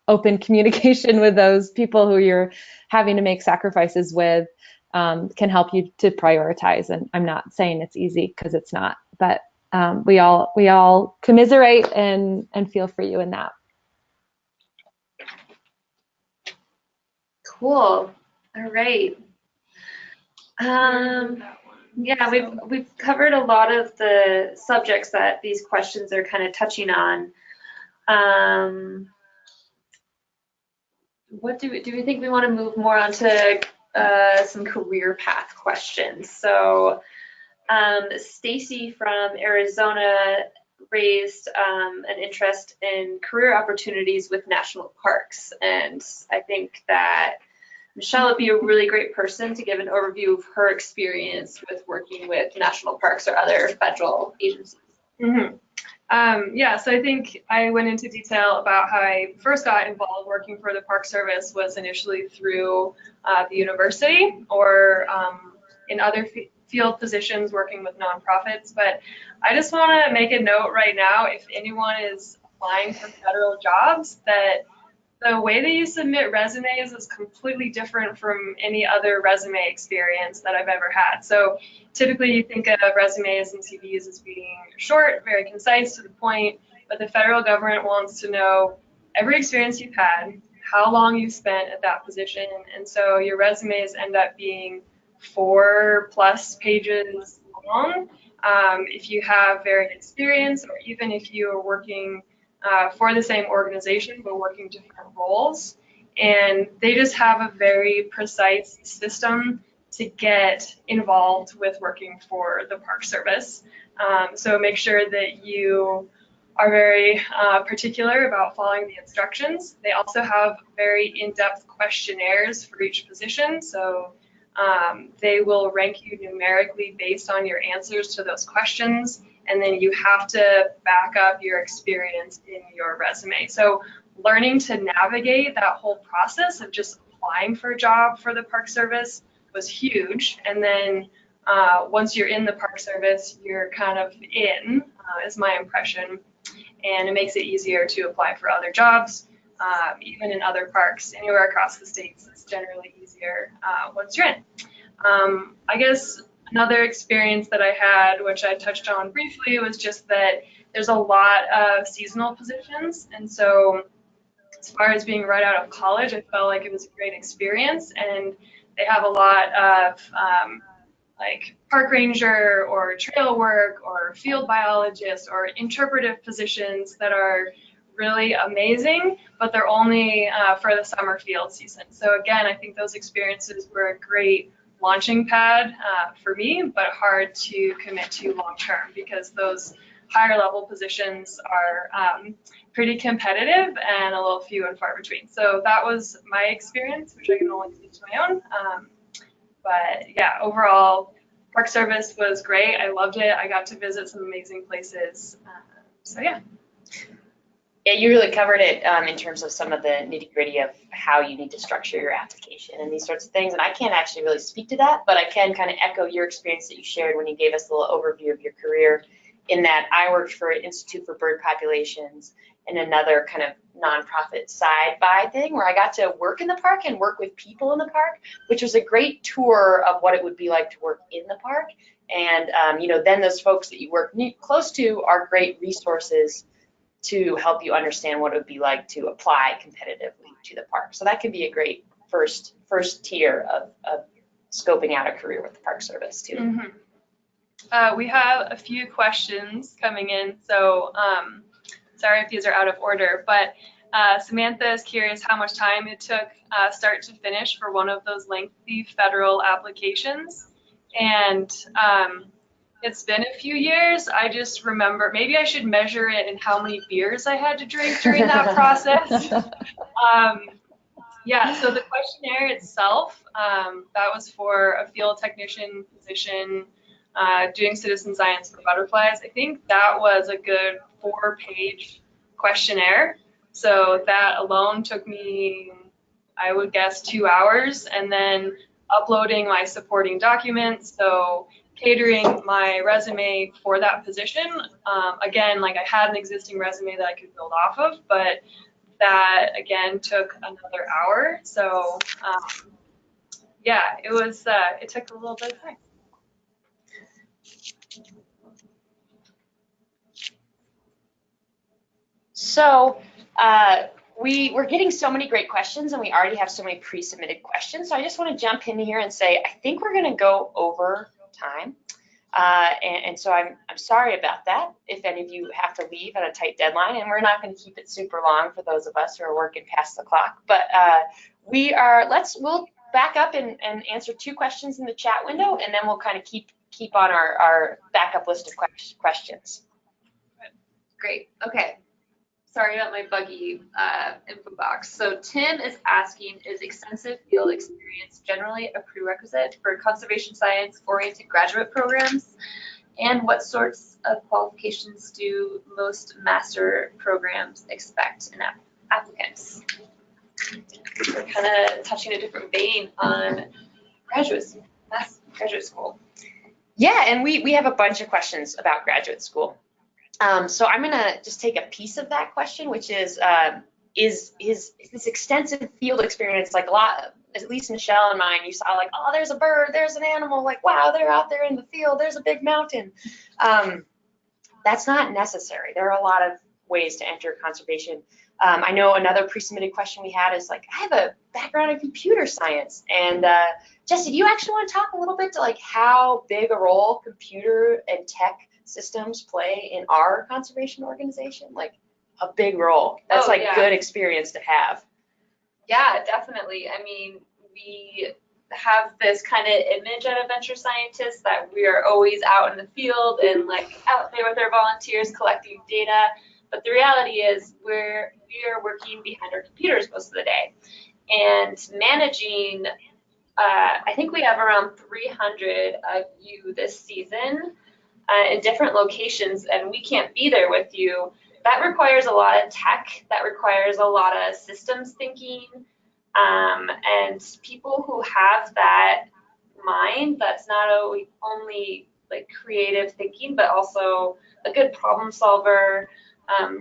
open communication with those people who you're having to make sacrifices with can help you to prioritize. And I'm not saying it's easy, because it's not, but we all commiserate and feel for you in that. Cool. All right. Yeah, we've covered a lot of the subjects that these questions are kind of touching on. What do we think we want to move more on to some career path questions? So Stacy from Arizona raised an interest in career opportunities with national parks, and I think that Michelle would be a really great person to give an overview of her experience with working with national parks or other federal agencies. Mm-hmm. Yeah, so I think I went into detail about how I first got involved working for the Park Service was initially through the university or in other field positions working with nonprofits. But I just want to make a note right now, if anyone is applying for federal jobs, that the way that you submit resumes is completely different from any other resume experience that I've ever had. So typically you think of resumes and CVs as being short, very concise, to the point, but the federal government wants to know every experience you've had, how long you've spent at that position, and so your resumes end up being 4+ pages long if you have varied experience, or even if you are working for the same organization but working different roles. And they just have a very precise system to get involved with working for the Park Service. So make sure that you are very particular about following the instructions. They also have very in-depth questionnaires for each position. So they will rank you numerically based on your answers to those questions. And then you have to back up your experience in your resume. So learning to navigate that whole process of just applying for a job for the Park Service was huge. And then once you're in the Park Service, you're kind of in, is my impression. And it makes it easier to apply for other jobs, even in other parks, anywhere across the states. It's generally easier once you're in. I guess another experience that I had, which I touched on briefly, was just that there's a lot of seasonal positions. And so as far as being right out of college, I felt like it was a great experience. And they have a lot of like park ranger or trail work or field biologist or interpretive positions that are really amazing, but they're only for the summer field season. So again, I think those experiences were a great launching pad for me, but hard to commit to long term because those higher level positions are pretty competitive and a little few and far between. So that was my experience, which I can only speak to my own. But yeah, overall, Park Service was great. I loved it. I got to visit some amazing places. So yeah. Yeah, you really covered it in terms of some of the nitty-gritty of how you need to structure your application and these sorts of things. And I can't actually really speak to that, but I can kind of echo your experience that you shared when you gave us a little overview of your career, in that I worked for an Institute for Bird Populations and another kind of nonprofit side-by thing where I got to work in the park and work with people in the park, which was a great tour of what it would be like to work in the park And, then those folks that you work close to are great resources to help you understand what it would be like to apply competitively to the park. So that can be a great first tier of scoping out a career with the Park Service too. Mm-hmm. We have a few questions coming in, so sorry if these are out of order, but Samantha is curious how much time it took start to finish for one of those lengthy federal applications. And it's been a few years. I just remember, maybe I should measure it in how many beers I had to drink during that process. Yeah, so the questionnaire itself, that was for a field technician position doing citizen science for butterflies. I think that was a good 4-page questionnaire. So that alone took me, I would guess, 2 hours, and then uploading my supporting documents. So catering my resume for that position. Again, like I had an existing resume that I could build off of, but that again took another hour. So yeah, it took a little bit of time. So we're getting so many great questions, and we already have so many pre-submitted questions. So I just want to jump in here and say, I think we're going to go over time. And so I'm sorry about that if any of you have to leave at a tight deadline, and we're not going to keep it super long for those of us who are working past the clock. But we'll back up and answer 2 questions in the chat window, and then we'll kind of keep on our backup list of questions. Great. Okay. Sorry about my buggy info box. So Tim is asking, is extensive field experience generally a prerequisite for conservation science-oriented graduate programs? And what sorts of qualifications do most master programs expect in applicants? We're kind of touching a different vein on graduate school. Yeah, and we have a bunch of questions about graduate school. So I'm going to just take a piece of that question, which is this extensive field experience, like a lot, at least Michelle and mine, you saw like, oh, there's a bird, there's an animal, like, wow, they're out there in the field, there's a big mountain. That's not necessary. There are a lot of ways to enter conservation. I know another pre-submitted question we had is like, I have a background in computer science. And Jessie, do you actually want to talk a little bit to like how big a role computer and tech systems play in our conservation organization? Like a big role. That's good experience to have. Yeah, definitely. I mean, we have this kind of image at Adventure Scientists that we are always out in the field and like out there with our volunteers collecting data. But the reality is we are working behind our computers most of the day and managing. I think we have around 300 of you this season in different locations, and we can't be there with you. That requires a lot of tech. That requires a lot of systems thinking, and people who have that mind that's not only like creative thinking, but also a good problem solver,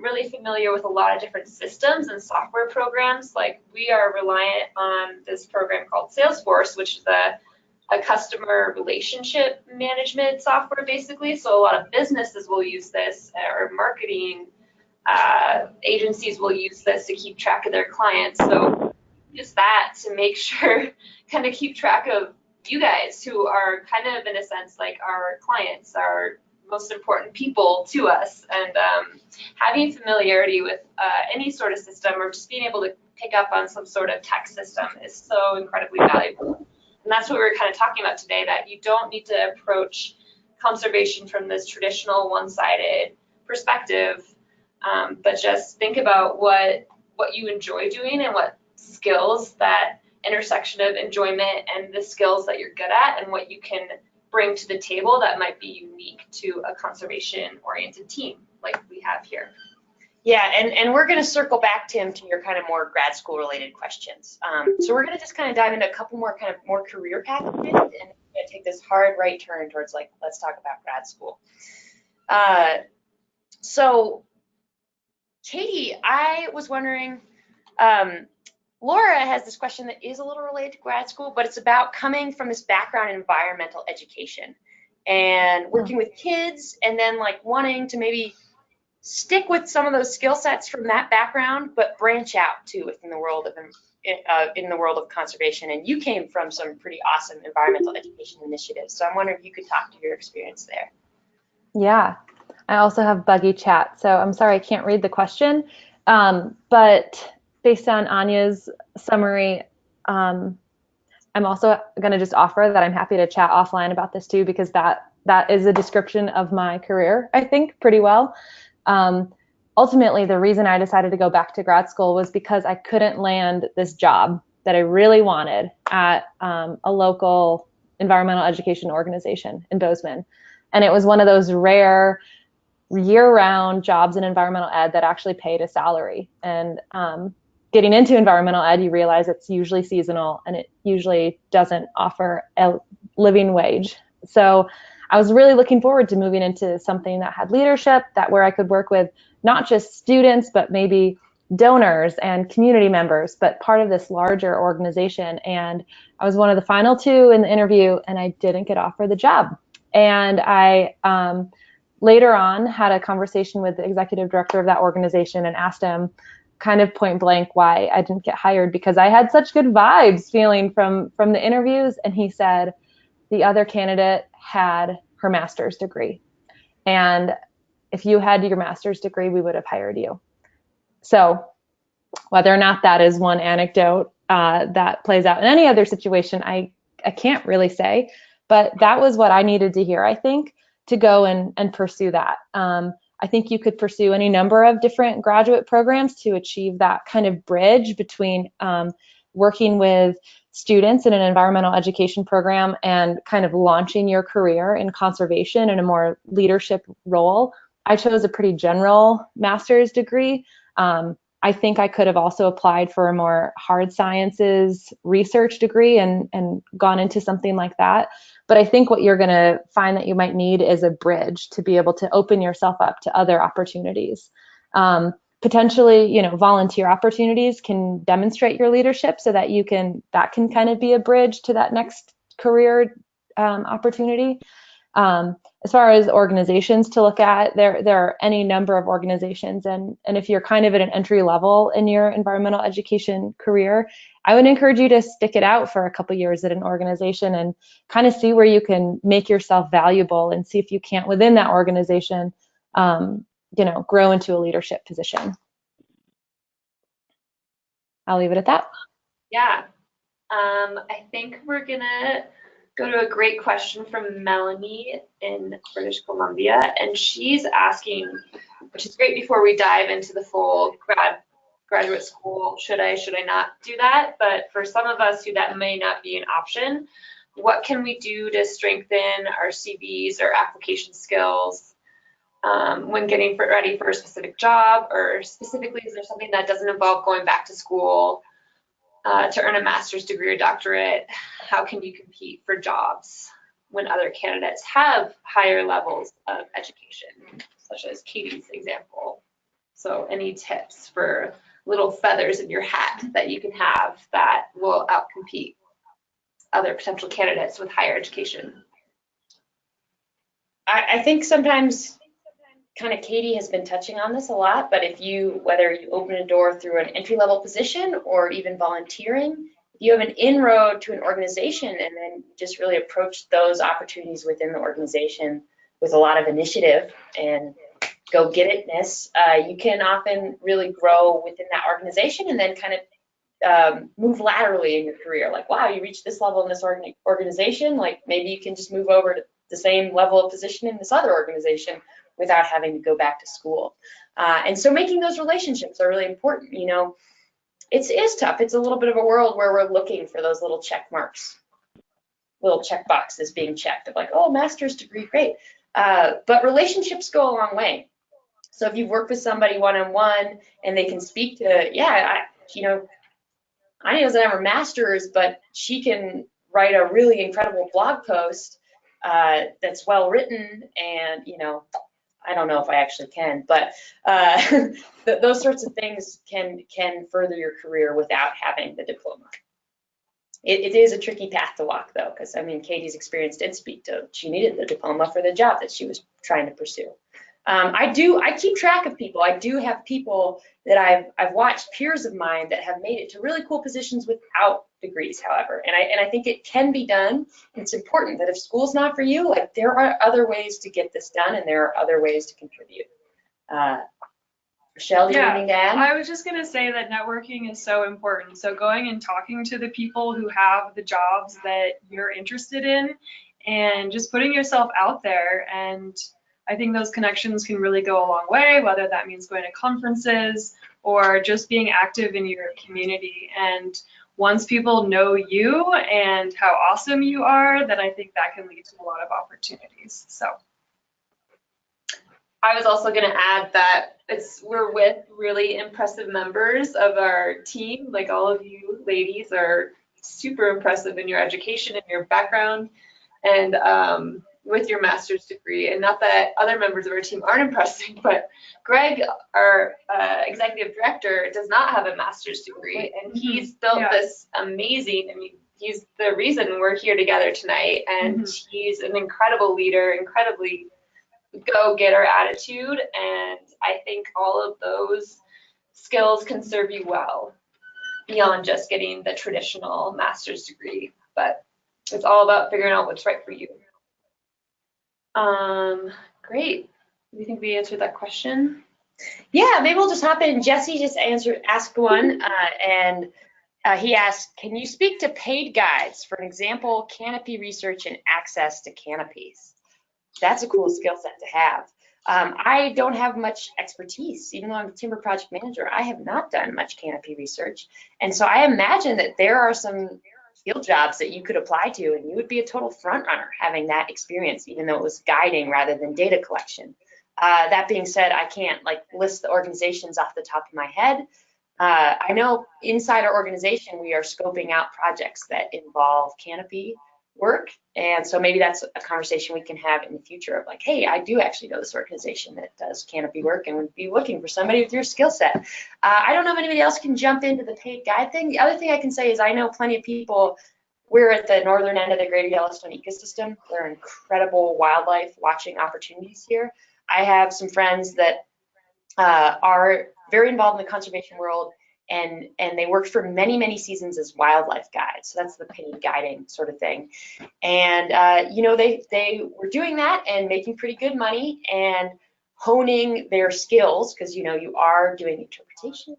really familiar with a lot of different systems and software programs. Like we are reliant on this program called Salesforce, which is a customer relationship management software, basically. So a lot of businesses will use this, or marketing agencies will use this to keep track of their clients. So use that to make sure, kind of keep track of you guys who are kind of, in a sense, like our clients, our most important people to us. And having familiarity with any sort of system or just being able to pick up on some sort of tech system is so incredibly valuable. And that's what we were kind of talking about today, that you don't need to approach conservation from this traditional one-sided perspective, but just think about what you enjoy doing and what skills, that intersection of enjoyment and the skills that you're good at and what you can bring to the table that might be unique to a conservation-oriented team like we have here. Yeah, and we're going to circle back, Tim, to your kind of more grad school related questions. So we're going to just kind of dive into a couple more kind of more career paths, and we're going to take this hard right turn towards like, let's talk about grad school. So Katie, I was wondering, Laura has this question that is a little related to grad school, but it's about coming from this background in environmental education. and working with kids, and then like wanting to maybe stick with some of those skill sets from that background, but branch out too within the world of in the world of conservation. And you came from some pretty awesome environmental education initiatives, so I'm wondering if you could talk to your experience there. Yeah, I also have buggy chat, so I'm sorry I can't read the question, but based on Anya's summary, I'm also going to just offer that I'm happy to chat offline about this too, because that is a description of my career, I think, pretty well. Ultimately, the reason I decided to go back to grad school was because I couldn't land this job that I really wanted at a local environmental education organization in Bozeman. And it was one of those rare year-round jobs in environmental ed that actually paid a salary. And getting into environmental ed, you realize it's usually seasonal and it usually doesn't offer a living wage. So I was really looking forward to moving into something that had leadership, that where I could work with not just students, but maybe donors and community members, but part of this larger organization. And I was one of the final two in the interview, and I didn't get offered the job. And I later on had a conversation with the executive director of that organization and asked him kind of point blank why I didn't get hired, because I had such good vibes feeling from the interviews. And he said the other candidate had her master's degree, and if you had your master's degree, we would have hired you. So whether or not that is one anecdote that plays out in any other situation, I can't really say, but that was what I needed to hear, I think, to go and pursue that. I think you could pursue any number of different graduate programs to achieve that kind of bridge between working with students in an environmental education program and kind of launching your career in conservation in a more leadership role. I chose a pretty general master's degree. I think I could have also applied for a more hard sciences research degree and gone into something like that. But I think what you're going to find that you might need is a bridge to be able to open yourself up to other opportunities. Potentially, volunteer opportunities can demonstrate your leadership so that that can kind of be a bridge to that next career opportunity. As far as organizations to look at, there are any number of organizations, and if you're kind of at an entry level in your environmental education career, I would encourage you to stick it out for a couple years at an organization and kind of see where you can make yourself valuable and see if you can't within that organization grow into a leadership position. I'll leave it at that. Yeah. I think we're gonna go to a great question from Melanie in British Columbia, and she's asking, which is great before we dive into the full graduate school, should I not do that? But for some of us who that may not be an option, what can we do to strengthen our CVs or application skills when getting ready for a specific job? Or specifically, is there something that doesn't involve going back to school to earn a master's degree or doctorate? How can you compete for jobs when other candidates have higher levels of education, such as Katie's example? So any tips for little feathers in your hat that you can have that will outcompete other potential candidates with higher education? I think sometimes kind of Katie has been touching on this a lot, but whether you open a door through an entry-level position or even volunteering, if you have an inroad to an organization and then just really approach those opportunities within the organization with a lot of initiative and go-get-itness, you can often really grow within that organization and then kind of move laterally in your career. Like, wow, you reached this level in this organization, like maybe you can just move over to the same level of position in this other organization without having to go back to school. And so making those relationships are really important. It is tough. It's a little bit of a world where we're looking for those little check marks, little check boxes being checked of like, oh, master's degree, great. But relationships go a long way. So if you've worked with somebody one-on-one and they can speak to, Anya doesn't have her master's, but she can write a really incredible blog post that's well written, and I don't know if I actually can, but those sorts of things can further your career without having the diploma. It is a tricky path to walk, though, because, I mean, Katie's experience did speak to, she needed the diploma for the job that she was trying to pursue. I keep track of people. I do have people that I've watched, peers of mine, that have made it to really cool positions without degrees, however. And I think it can be done. It's important that if school's not for you, like, there are other ways to get this done, and there are other ways to contribute. Michelle, do you have anything to add? I was just going to say that networking is so important. So going and talking to the people who have the jobs that you're interested in and just putting yourself out there. And I think those connections can really go a long way, whether that means going to conferences or just being active in your community. And once people know you and how awesome you are, then I think that can lead to a lot of opportunities. So I was also going to add that we're with really impressive members of our team. Like, all of you ladies are super impressive in your education and your background, and with your master's degree. And not that other members of our team aren't impressive, but Greg, our executive director, does not have a master's degree, and he's built this amazing, I mean, he's the reason we're here together tonight, and he's an incredible leader, incredibly go-getter attitude, and I think all of those skills can serve you well beyond just getting the traditional master's degree. But it's all about figuring out what's right for you. Great. Do you think we answered that question? Yeah, maybe we'll just hop in. Jesse just asked one, and he asked, can you speak to paid guides, for an example, canopy research and access to canopies? That's a cool skill set to have. I don't have much expertise. Even though I'm a timber project manager, I have not done much canopy research. And so I imagine that there are some field jobs that you could apply to, and you would be a total front runner having that experience, even though it was guiding rather than data collection. That being said, I can't list the organizations off the top of my head. I know inside our organization, we are scoping out projects that involve canopy work, and so maybe that's a conversation we can have in the future of like, hey, I do actually know this organization that does canopy work and would be looking for somebody with your skill set. I don't know if anybody else can jump into the paid guide thing. The other thing I can say is I know plenty of people. We're at the northern end of the Greater Yellowstone ecosystem. There are incredible wildlife watching opportunities here. I have some friends that are very involved in the conservation world, and they worked for many, many seasons as wildlife guides. So that's the paid guiding sort of thing. And, you know, they were doing that and making pretty good money and honing their skills, because, you know, you are doing interpretation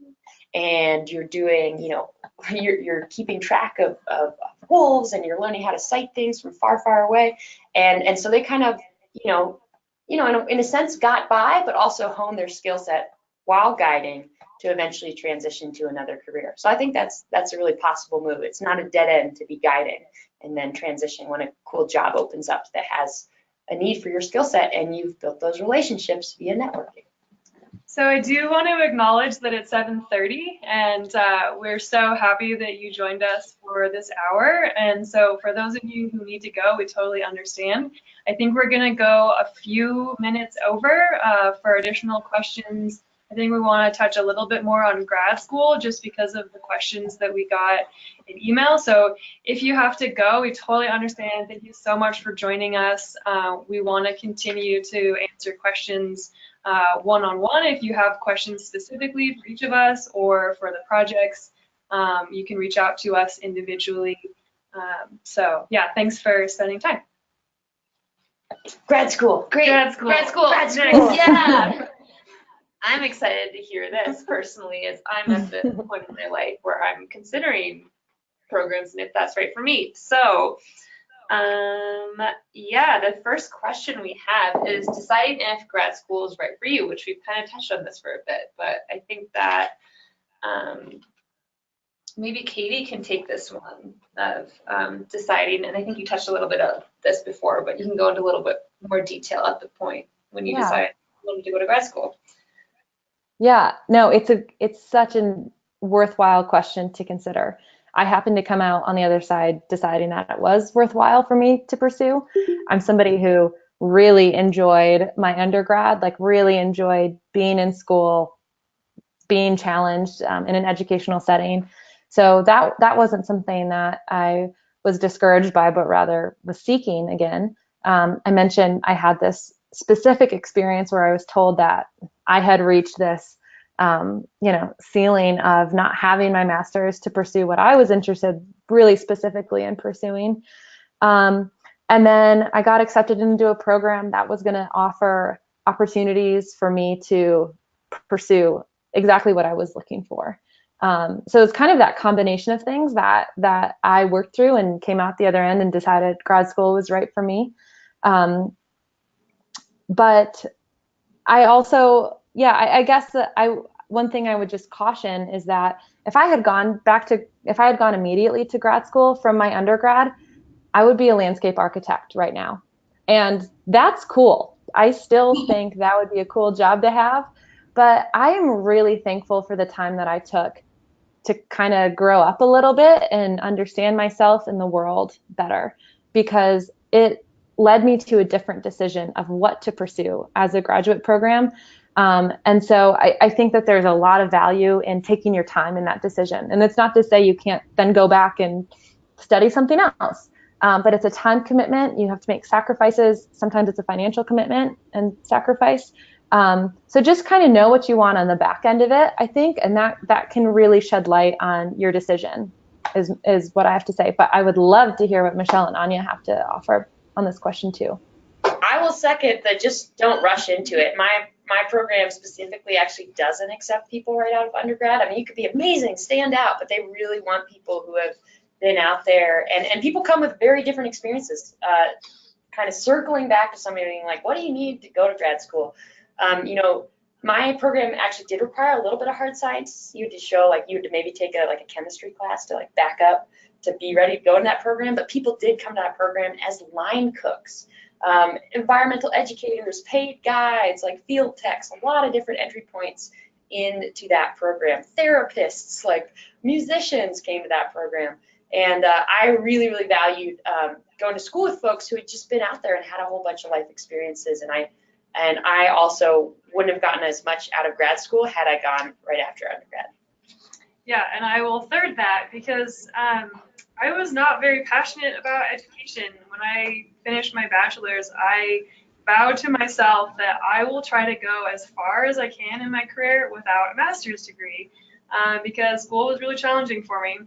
and you're doing, you know, you're keeping track of wolves, and you're learning how to sight things from far, far away. And so they kind of, you know, in a sense got by, but also honed their skill set while guiding to eventually transition to another career. So I think that's a really possible move. It's not a dead end to be guiding and then transition when a cool job opens up that has a need for your skill set and you've built those relationships via networking. So I do want to acknowledge that it's 7:30, and we're so happy that you joined us for this hour. And so for those of you who need to go, we totally understand. I think we're going to go a few minutes over for additional questions. I think we want to touch a little bit more on grad school just because of the questions that we got in email. So if you have to go, we totally understand. Thank you so much for joining us. We want to continue to answer questions one-on-one. If you have questions specifically for each of us or for the projects, you can reach out to us individually. So yeah, thanks for spending time. Grad school. Great. Grad school. Grad school. Grad school. Yeah. I'm excited to hear this personally, as I'm at the point in my life where I'm considering programs and if that's right for me. So yeah, the first question we have is deciding if grad school is right for you, which we've kind of touched on this for a bit, but I think that maybe Katie can take this one of deciding, and I think you touched a little bit of this before, but you can go into a little bit more detail at the point when you decide you want to go to grad school. Yeah, no, it's such a worthwhile question to consider. I happen to come out on the other side deciding that it was worthwhile for me to pursue. I'm somebody who really enjoyed my undergrad, like really enjoyed being in school, being challenged in an educational setting. So that wasn't something that I was discouraged by, but rather was seeking again. I mentioned I had this specific experience where I was told that I had reached this, ceiling of not having my master's to pursue what I was interested really specifically in pursuing. And then I got accepted into a program that was going to offer opportunities for me to pursue exactly what I was looking for. So it's kind of that combination of things that I worked through and came out the other end and decided grad school was right for me. But I also, I guess that one thing I would just caution is that if I had gone immediately to grad school from my undergrad, I would be a landscape architect right now. And that's cool. I still think that would be a cool job to have, but I am really thankful for the time that I took to kind of grow up a little bit and understand myself and the world better, because it led me to a different decision of what to pursue as a graduate program. And so I think that there's a lot of value in taking your time in that decision. And it's not to say you can't then go back and study something else, but it's a time commitment. You have to make sacrifices. Sometimes it's a financial commitment and sacrifice. So just kind of know what you want on the back end of it, I think, and that can really shed light on your decision is what I have to say. But I would love to hear what Michelle and Anya have to offer on this question too. I will second that. Just don't rush into it. My program specifically actually doesn't accept people right out of undergrad. I mean, you could be amazing, stand out, but they really want people who have been out there, and people come with very different experiences. Kind of circling back to somebody being like, what do you need to go to grad school? My program actually did require a little bit of hard science. You had to show, you had to maybe take a chemistry class to back up to be ready to go in that program. But people did come to that program as line cooks, environmental educators, paid guides, field techs, a lot of different entry points into that program. Therapists, musicians came to that program. And I really, really valued going to school with folks who had just been out there and had a whole bunch of life experiences. And I also wouldn't have gotten as much out of grad school had I gone right after undergrad. Yeah, and I will third that because I was not very passionate about education. When I finished my bachelor's, I vowed to myself that I will try to go as far as I can in my career without a master's degree because school was really challenging for me.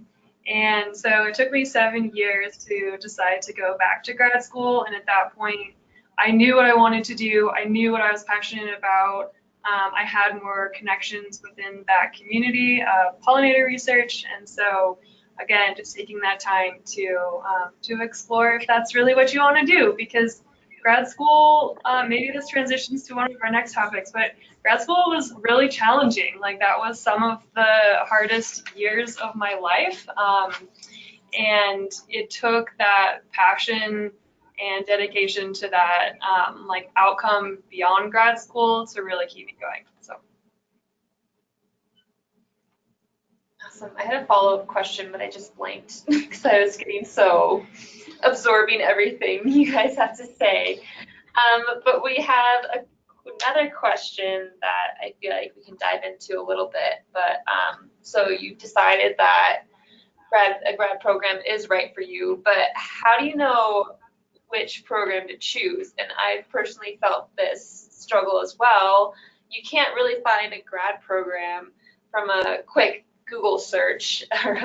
And so it took me 7 years to decide to go back to grad school. And at that point, I knew what I wanted to do. I knew what I was passionate about. I had more connections within that community of pollinator research. And so, again, just taking that time to explore if that's really what you want to do. Because grad school, maybe this transitions to one of our next topics, but grad school was really challenging. That was some of the hardest years of my life. And it took that passion and dedication to that outcome beyond grad school to really keep me going. So awesome. I had a follow-up question, but I just blanked because I was getting so absorbing everything you guys have to say. But we have another question that I feel like we can dive into a little bit. But so you decided that a grad program is right for you, but how do you know which program to choose? And I've personally felt this struggle as well. You can't really find a grad program from a quick Google search or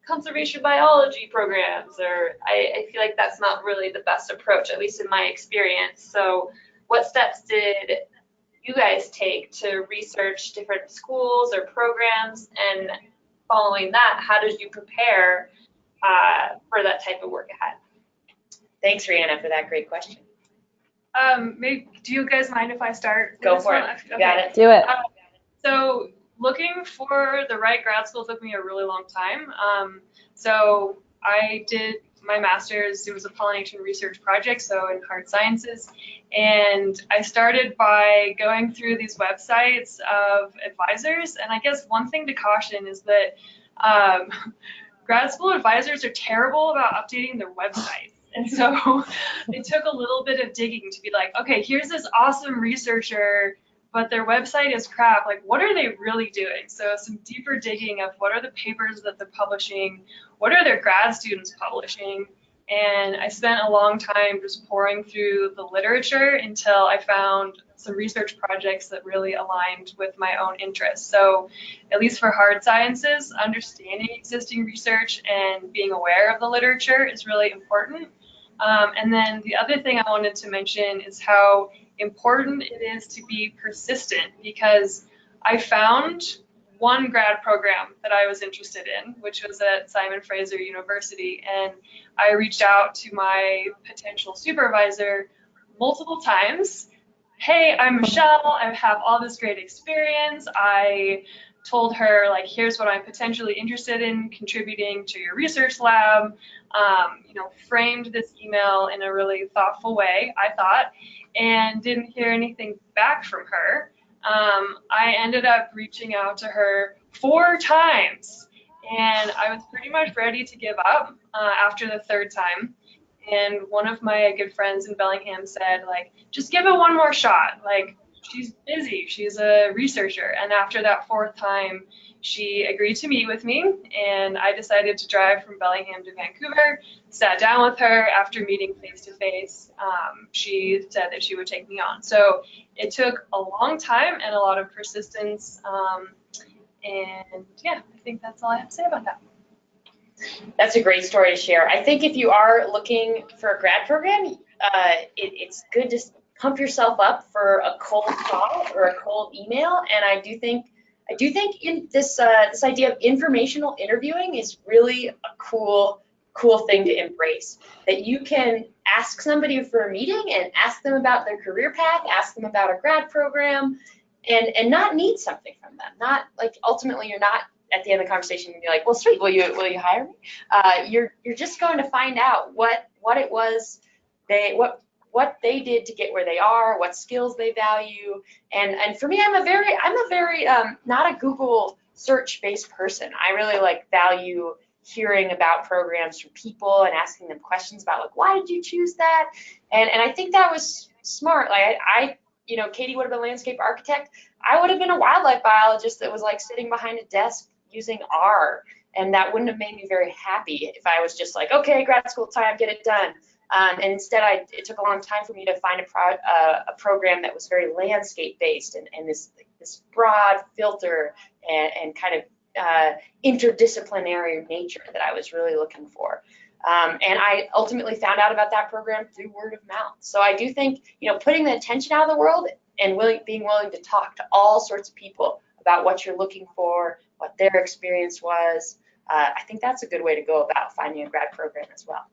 conservation biology programs, or I feel like that's not really the best approach, at least in my experience. So what steps did you guys take to research different schools or programs? And following that, how did you prepare for that type of work ahead? Thanks, Rihanna, for that great question. Do you guys mind if I start? Go for it. Okay. Got it. Do it. So looking for the right grad school took me a really long time. So I did my master's. It was a pollination research project, so in hard sciences. And I started by going through these websites of advisors. And I guess one thing to caution is that grad school advisors are terrible about updating their websites. And so it took a little bit of digging to be like, okay, here's this awesome researcher but their website is crap. Like, what are they really doing? So some deeper digging of what are the papers that they're publishing, what are their grad students publishing, and I spent a long time just pouring through the literature until I found some research projects that really aligned with my own interests. So at least for hard sciences, understanding existing research and being aware of the literature is really important. And then the other thing I wanted to mention is how important it is to be persistent, because I found one grad program that I was interested in, which was at Simon Fraser University, and I reached out to my potential supervisor multiple times. Hey, I'm Michelle, I have all this great experience. I told her, like, here's what I'm potentially interested in contributing to your research lab. Framed this email in a really thoughtful way, I thought, and didn't hear anything back from her. I ended up reaching out to her 4 times, and I was pretty much ready to give up after the 3rd time. And one of my good friends in Bellingham said, like, just give it one more shot. Like, she's busy, she's a researcher. And after that 4th time, she agreed to meet with me, and I decided to drive from Bellingham to Vancouver, sat down with her. After meeting face to face, she said that she would take me on. So it took a long time and a lot of persistence. And yeah, I think that's all I have to say about that. That's a great story to share. I think if you are looking for a grad program, it's good to pump yourself up for a cold call or a cold email. And I do think in this idea of informational interviewing is really a cool thing to embrace. That you can ask somebody for a meeting and ask them about their career path, ask them about a grad program, and not need something from them. Not like ultimately you're not at the end of the conversation and you're like, well, sweet, will you hire me? You're just going to find out what it was what they did to get where they are, what skills they value. And for me, I'm a very not a Google search based person. I really value hearing about programs from people and asking them questions about like, why did you choose that? And I think that was smart. Like Katie would have been a landscape architect. I would have been a wildlife biologist that was like sitting behind a desk using R. And that wouldn't have made me very happy if I was just like, okay, grad school time, get it done. And instead, it took a long time for me to find a program that was very landscape based and this broad filter and kind of interdisciplinary nature that I was really looking for. And I ultimately found out about that program through word of mouth. So I do think, putting the attention out of the world and being willing to talk to all sorts of people about what you're looking for, what their experience was, I think that's a good way to go about finding a grad program as well.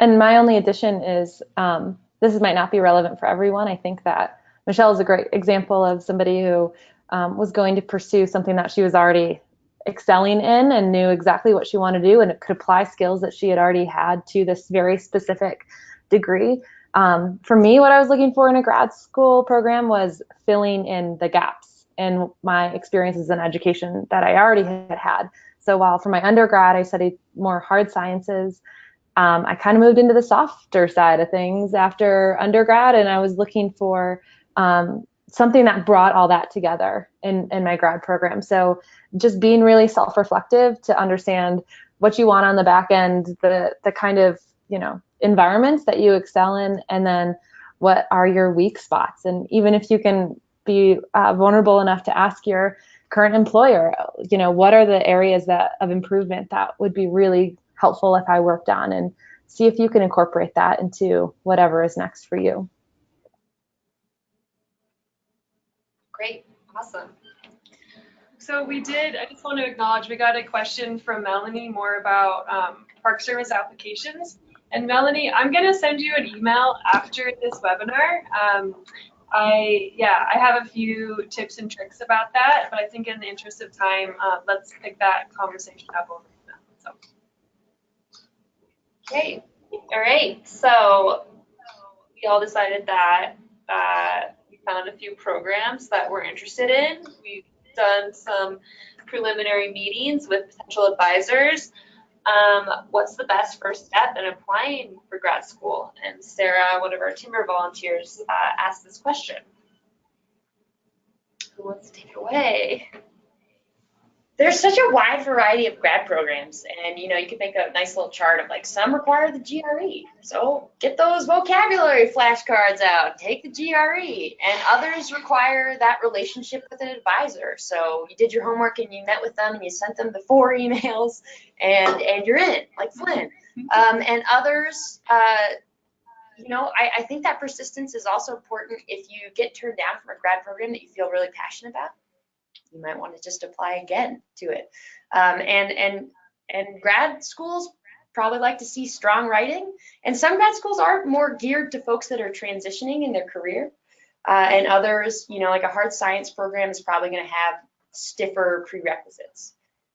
And my only addition is, this might not be relevant for everyone. I think that Michelle is a great example of somebody who was going to pursue something that she was already excelling in and knew exactly what she wanted to do, and it could apply skills that she had already had to this very specific degree. For me, what I was looking for in a grad school program was filling in the gaps in my experiences in education that I already had. So while for my undergrad, I studied more hard sciences, I kind of moved into the softer side of things after undergrad, and I was looking for something that brought all that together in my grad program. So just being really self-reflective to understand what you want on the back end, the kind of, environments that you excel in, and then what are your weak spots. And even if you can be vulnerable enough to ask your current employer, what are the areas of improvement that would be really helpful if I worked on, and see if you can incorporate that into whatever is next for you. Great, awesome. So I just want to acknowledge, we got a question from Melanie more about Park Service applications. And Melanie, I'm going to send you an email after this webinar. I have a few tips and tricks about that, but I think in the interest of time, let's pick that conversation up over email. So. Okay, all right. So we all decided that we found a few programs that we're interested in. We've done some preliminary meetings with potential advisors. What's the best first step in applying for grad school? And Sarah, one of our Timber volunteers, asked this question. Who wants to take it away? There's such a wide variety of grad programs, and you can make a nice little chart of like some require the GRE, so get those vocabulary flashcards out, take the GRE, and others require that relationship with an advisor. So you did your homework and you met with them and you sent them the 4 emails, and you're in, like Flynn. And others, I think that persistence is also important. If you get turned down from a grad program that you feel really passionate about, you might want to just apply again to it. And grad schools probably like to see strong writing, and some grad schools are more geared to folks that are transitioning in their career, and others, like a hard science program is probably going to have stiffer prerequisites.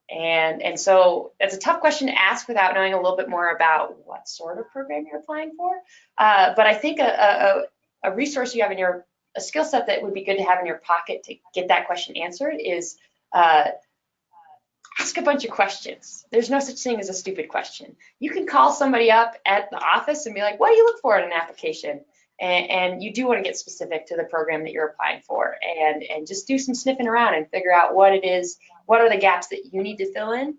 And so it's a tough question to ask without knowing a little bit more about what sort of program you're applying for. But I think a resource you have in a skill set that would be good to have in your pocket to get that question answered is ask a bunch of questions. There's no such thing as a stupid question. You can call somebody up at the office and be like, what do you look for in an application? And you do want to get specific to the program that you're applying for, and just do some sniffing around and figure out what it is, what are the gaps that you need to fill in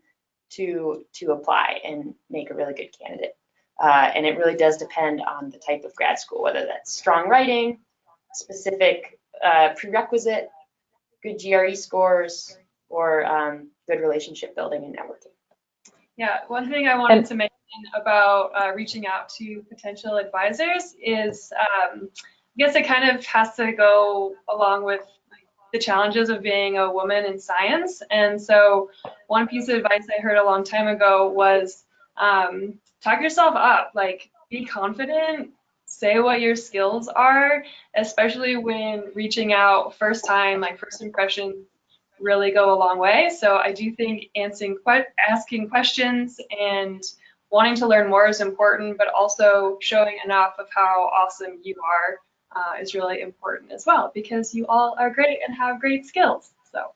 to apply and make a really good candidate. And it really does depend on the type of grad school, whether that's strong writing, specific prerequisite, good GRE scores, or good relationship building and networking. Yeah, one thing I wanted to mention about reaching out to potential advisors is, I guess it kind of has to go along with the challenges of being a woman in science. And so one piece of advice I heard a long time ago was talk yourself up, like be confident, say what your skills are, especially when reaching out first time, like first impressions really go a long way. So I do think asking questions and wanting to learn more is important, but also showing enough of how awesome you are is really important as well, because you all are great and have great skills. So.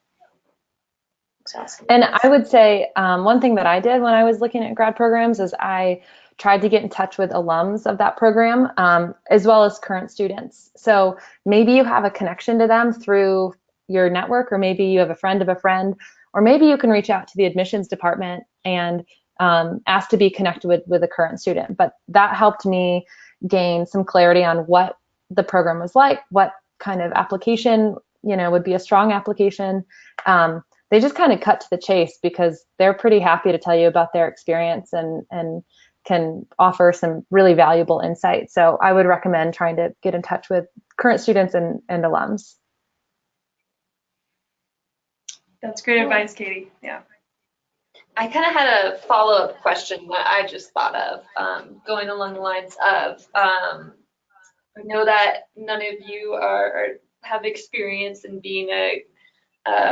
And I would say one thing that I did when I was looking at grad programs is I tried to get in touch with alums of that program, as well as current students. So maybe you have a connection to them through your network, or maybe you have a friend of a friend, or maybe you can reach out to the admissions department and ask to be connected with a current student. But that helped me gain some clarity on what the program was like, what kind of application, would be a strong application. They just kind of cut to the chase because they're pretty happy to tell you about their experience and can offer some really valuable insight. So I would recommend trying to get in touch with current students and alums. That's great advice, Katie. Yeah. I kind of had a follow-up question that I just thought of, going along the lines of, I know that none of you have experience in being a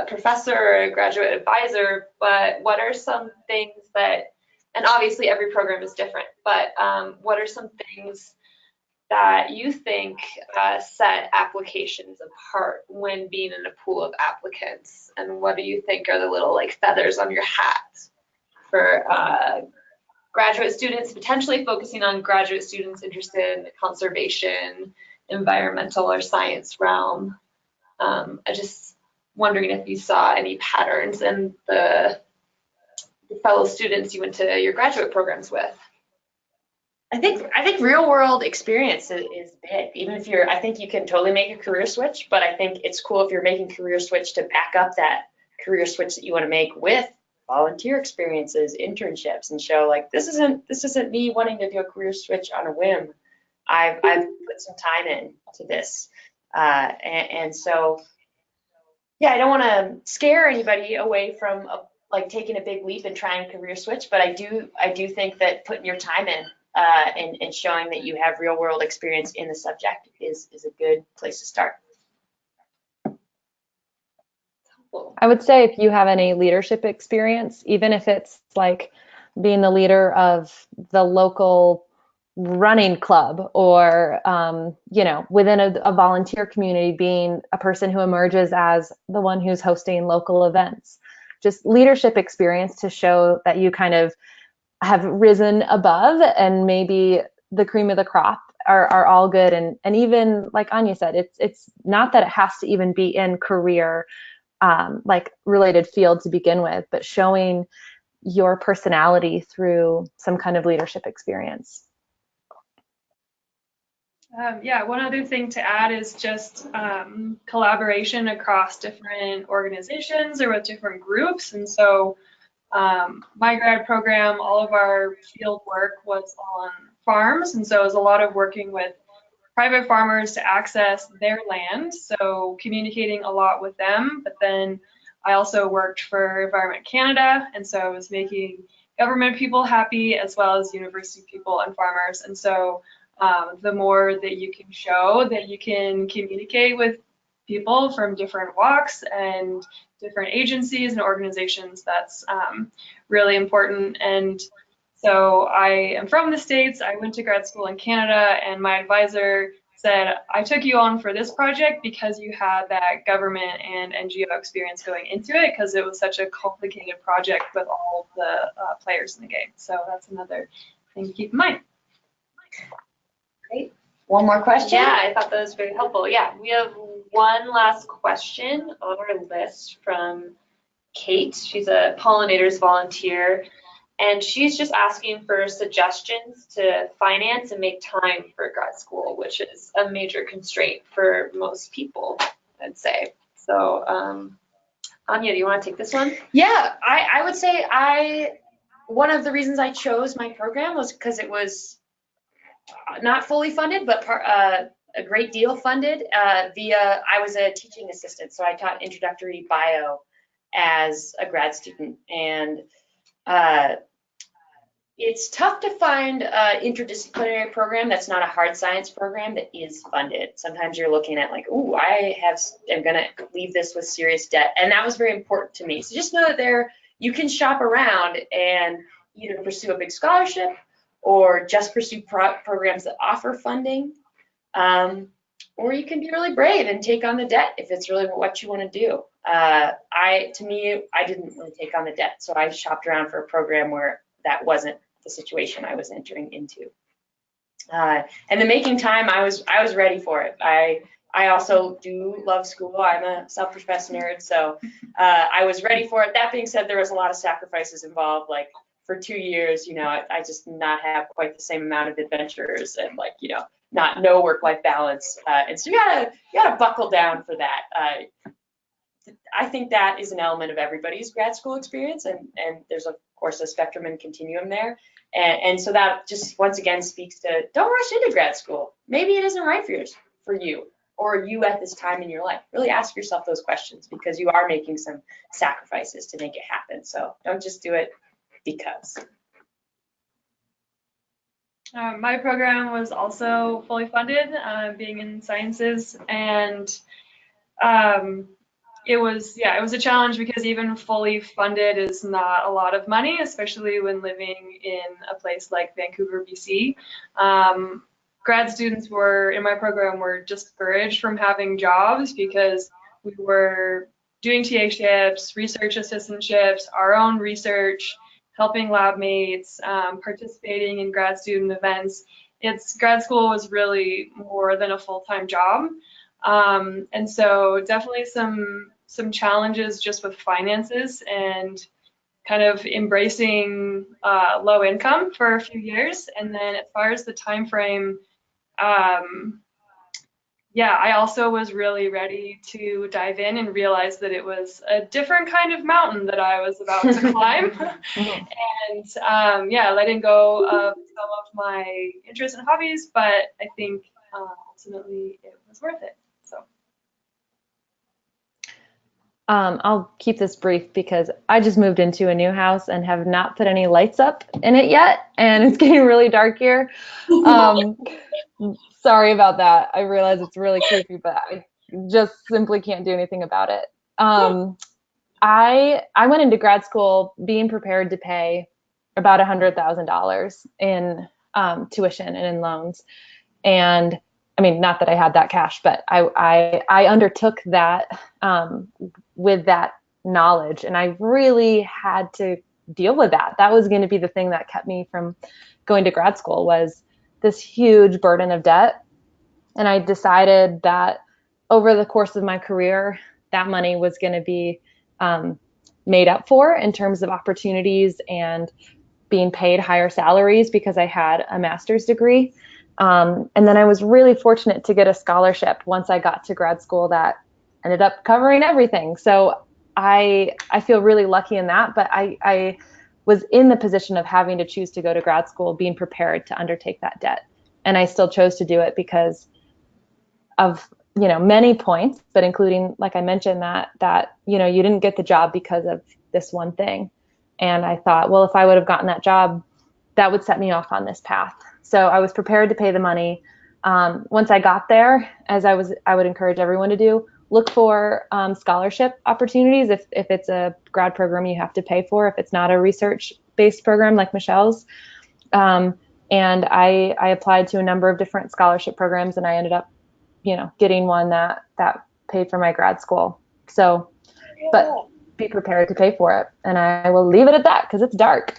professor or a graduate advisor, but what are some things that, and obviously every program is different, but what are some things that you think set applications apart when being in a pool of applicants? And what do you think are the little like feathers on your hat for graduate students, potentially focusing on graduate students interested in the conservation, environmental, or science realm? I just wondering if you saw any patterns in the fellow students you went to your graduate programs with. I think real world experience is big. Even if I think you can totally make a career switch, but I think it's cool if you're making career switch to back up that career switch that you want to make with volunteer experiences, internships, and show like this isn't me wanting to do a career switch on a whim. I've put some time into this, and so yeah, I don't want to scare anybody away from like taking a big leap and trying career switch, but I do think that putting your time in and showing that you have real world experience in the subject is a good place to start. I would say if you have any leadership experience, even if it's like being the leader of the local running club or, within a volunteer community, being a person who emerges as the one who's hosting local events, just leadership experience to show that you kind of have risen above, and maybe the cream of the crop are all good. And even like Anya said, it's not that it has to even be in career like related field to begin with, but showing your personality through some kind of leadership experience. Yeah, one other thing to add is just collaboration across different organizations or with different groups. And so my grad program, all of our field work was on farms. And so it was a lot of working with private farmers to access their land. So communicating a lot with them. But then I also worked for Environment Canada. And so I was making government people happy as well as university people and farmers. And so the more that you can show that you can communicate with people from different walks and different agencies and organizations, that's really important. And so I am from the States. I went to grad school in Canada, and my advisor said, I took you on for this project because you had that government and NGO experience going into it, because it was such a complicated project with all the players in the game. So that's another thing to keep in mind. Great. One more question? Yeah, I thought that was very helpful. Yeah, we have one last question on our list from Kate. She's a pollinators volunteer, and she's just asking for suggestions to finance and make time for grad school, which is a major constraint for most people, I'd say. So, Anya, do you want to take this one? Yeah, I would say one of the reasons I chose my program was because it was not fully funded, but a great deal funded I was a teaching assistant, so I taught introductory bio as a grad student, and it's tough to find an interdisciplinary program that's not a hard science program that is funded. Sometimes you're looking at like, ooh, am gonna leave this with serious debt, and that was very important to me. So just know that you can shop around and either pursue a big scholarship or just pursue programs that offer funding, or you can be really brave and take on the debt if it's really what you want to do. I didn't really take on the debt, so I shopped around for a program where that wasn't the situation I was entering into. And the making time, I was ready for it. I also do love school. I'm a self-professed nerd, so I was ready for it. That being said, there was a lot of sacrifices involved. Like for 2 years, I just did not have quite the same amount of adventures and no work-life balance. And so you gotta buckle down for that. I think that is an element of everybody's grad school experience, and there's of course a spectrum and continuum there. And so that just once again speaks to, don't rush into grad school. Maybe it isn't right for you or you at this time in your life. Really ask yourself those questions, because you are making some sacrifices to make it happen. So don't just do it because. My program was also fully funded, being in sciences, and it was a challenge because even fully funded is not a lot of money, especially when living in a place like Vancouver, BC. Grad students in my program were discouraged from having jobs because we were doing TA-ships, research assistantships, our own research, helping lab mates, participating in grad student events. Grad school was really more than a full-time job. And so definitely some challenges just with finances and kind of embracing low income for a few years. And then as far as the time frame, I also was really ready to dive in and realize that it was a different kind of mountain that I was about to climb. And letting go of some of my interests and hobbies, but I think ultimately it was worth it. So. I'll keep this brief because I just moved into a new house and have not put any lights up in it yet, and it's getting really dark here. Sorry about that. I realize it's really creepy, but I just simply can't do anything about it. I went into grad school being prepared to pay about $100,000 in tuition and in loans. And I mean, not that I had that cash, but I undertook that with that knowledge. And I really had to deal with that. That was going to be the thing that kept me from going to grad school, was this huge burden of debt. And I decided that over the course of my career, that money was going to be made up for in terms of opportunities and being paid higher salaries, because I had a master's degree. And then I was really fortunate to get a scholarship once I got to grad school that ended up covering everything. So I feel really lucky in that, but I was in the position of having to choose to go to grad school, being prepared to undertake that debt. And I still chose to do it because of, many points, but including, like I mentioned, that you didn't get the job because of this one thing. And I thought, well, if I would have gotten that job, that would set me off on this path. So I was prepared to pay the money. Once I got there, as I would encourage everyone to do, look for scholarship opportunities. If it's a grad program you have to pay for, if it's not a research-based program like Michelle's. And I applied to a number of different scholarship programs, and I ended up, getting one that paid for my grad school. So, but be prepared to pay for it. And I will leave it at that because it's dark.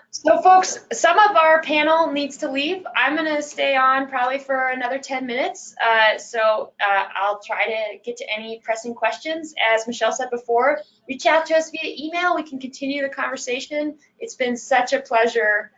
So folks, some of our panel needs to leave. I'm going to stay on probably for another 10 minutes. I'll try to get to any pressing questions. As Michelle said before, reach out to us via email. We can continue the conversation. It's been such a pleasure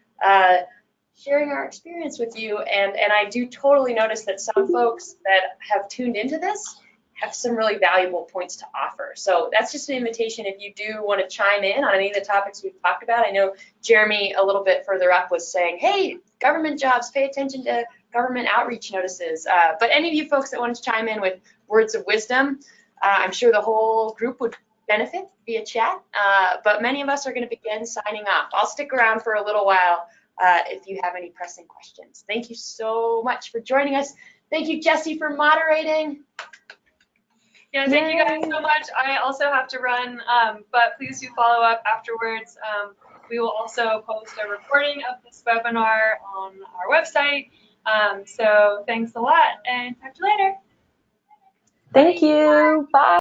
sharing our experience with you. And I do totally notice that some folks that have tuned into this have some really valuable points to offer. So that's just an invitation if you do want to chime in on any of the topics we've talked about. I know Jeremy a little bit further up was saying, hey, government jobs, pay attention to government outreach notices. But any of you folks that want to chime in with words of wisdom, I'm sure the whole group would benefit via chat. But many of us are going to begin signing off. I'll stick around for a little while if you have any pressing questions. Thank you so much for joining us. Thank you, Jessie, for moderating. Yeah, thank you guys so much. I also have to run, but please do follow up afterwards. We will also post a recording of this webinar on our website. So thanks a lot, and talk to you later. Thank you. Bye.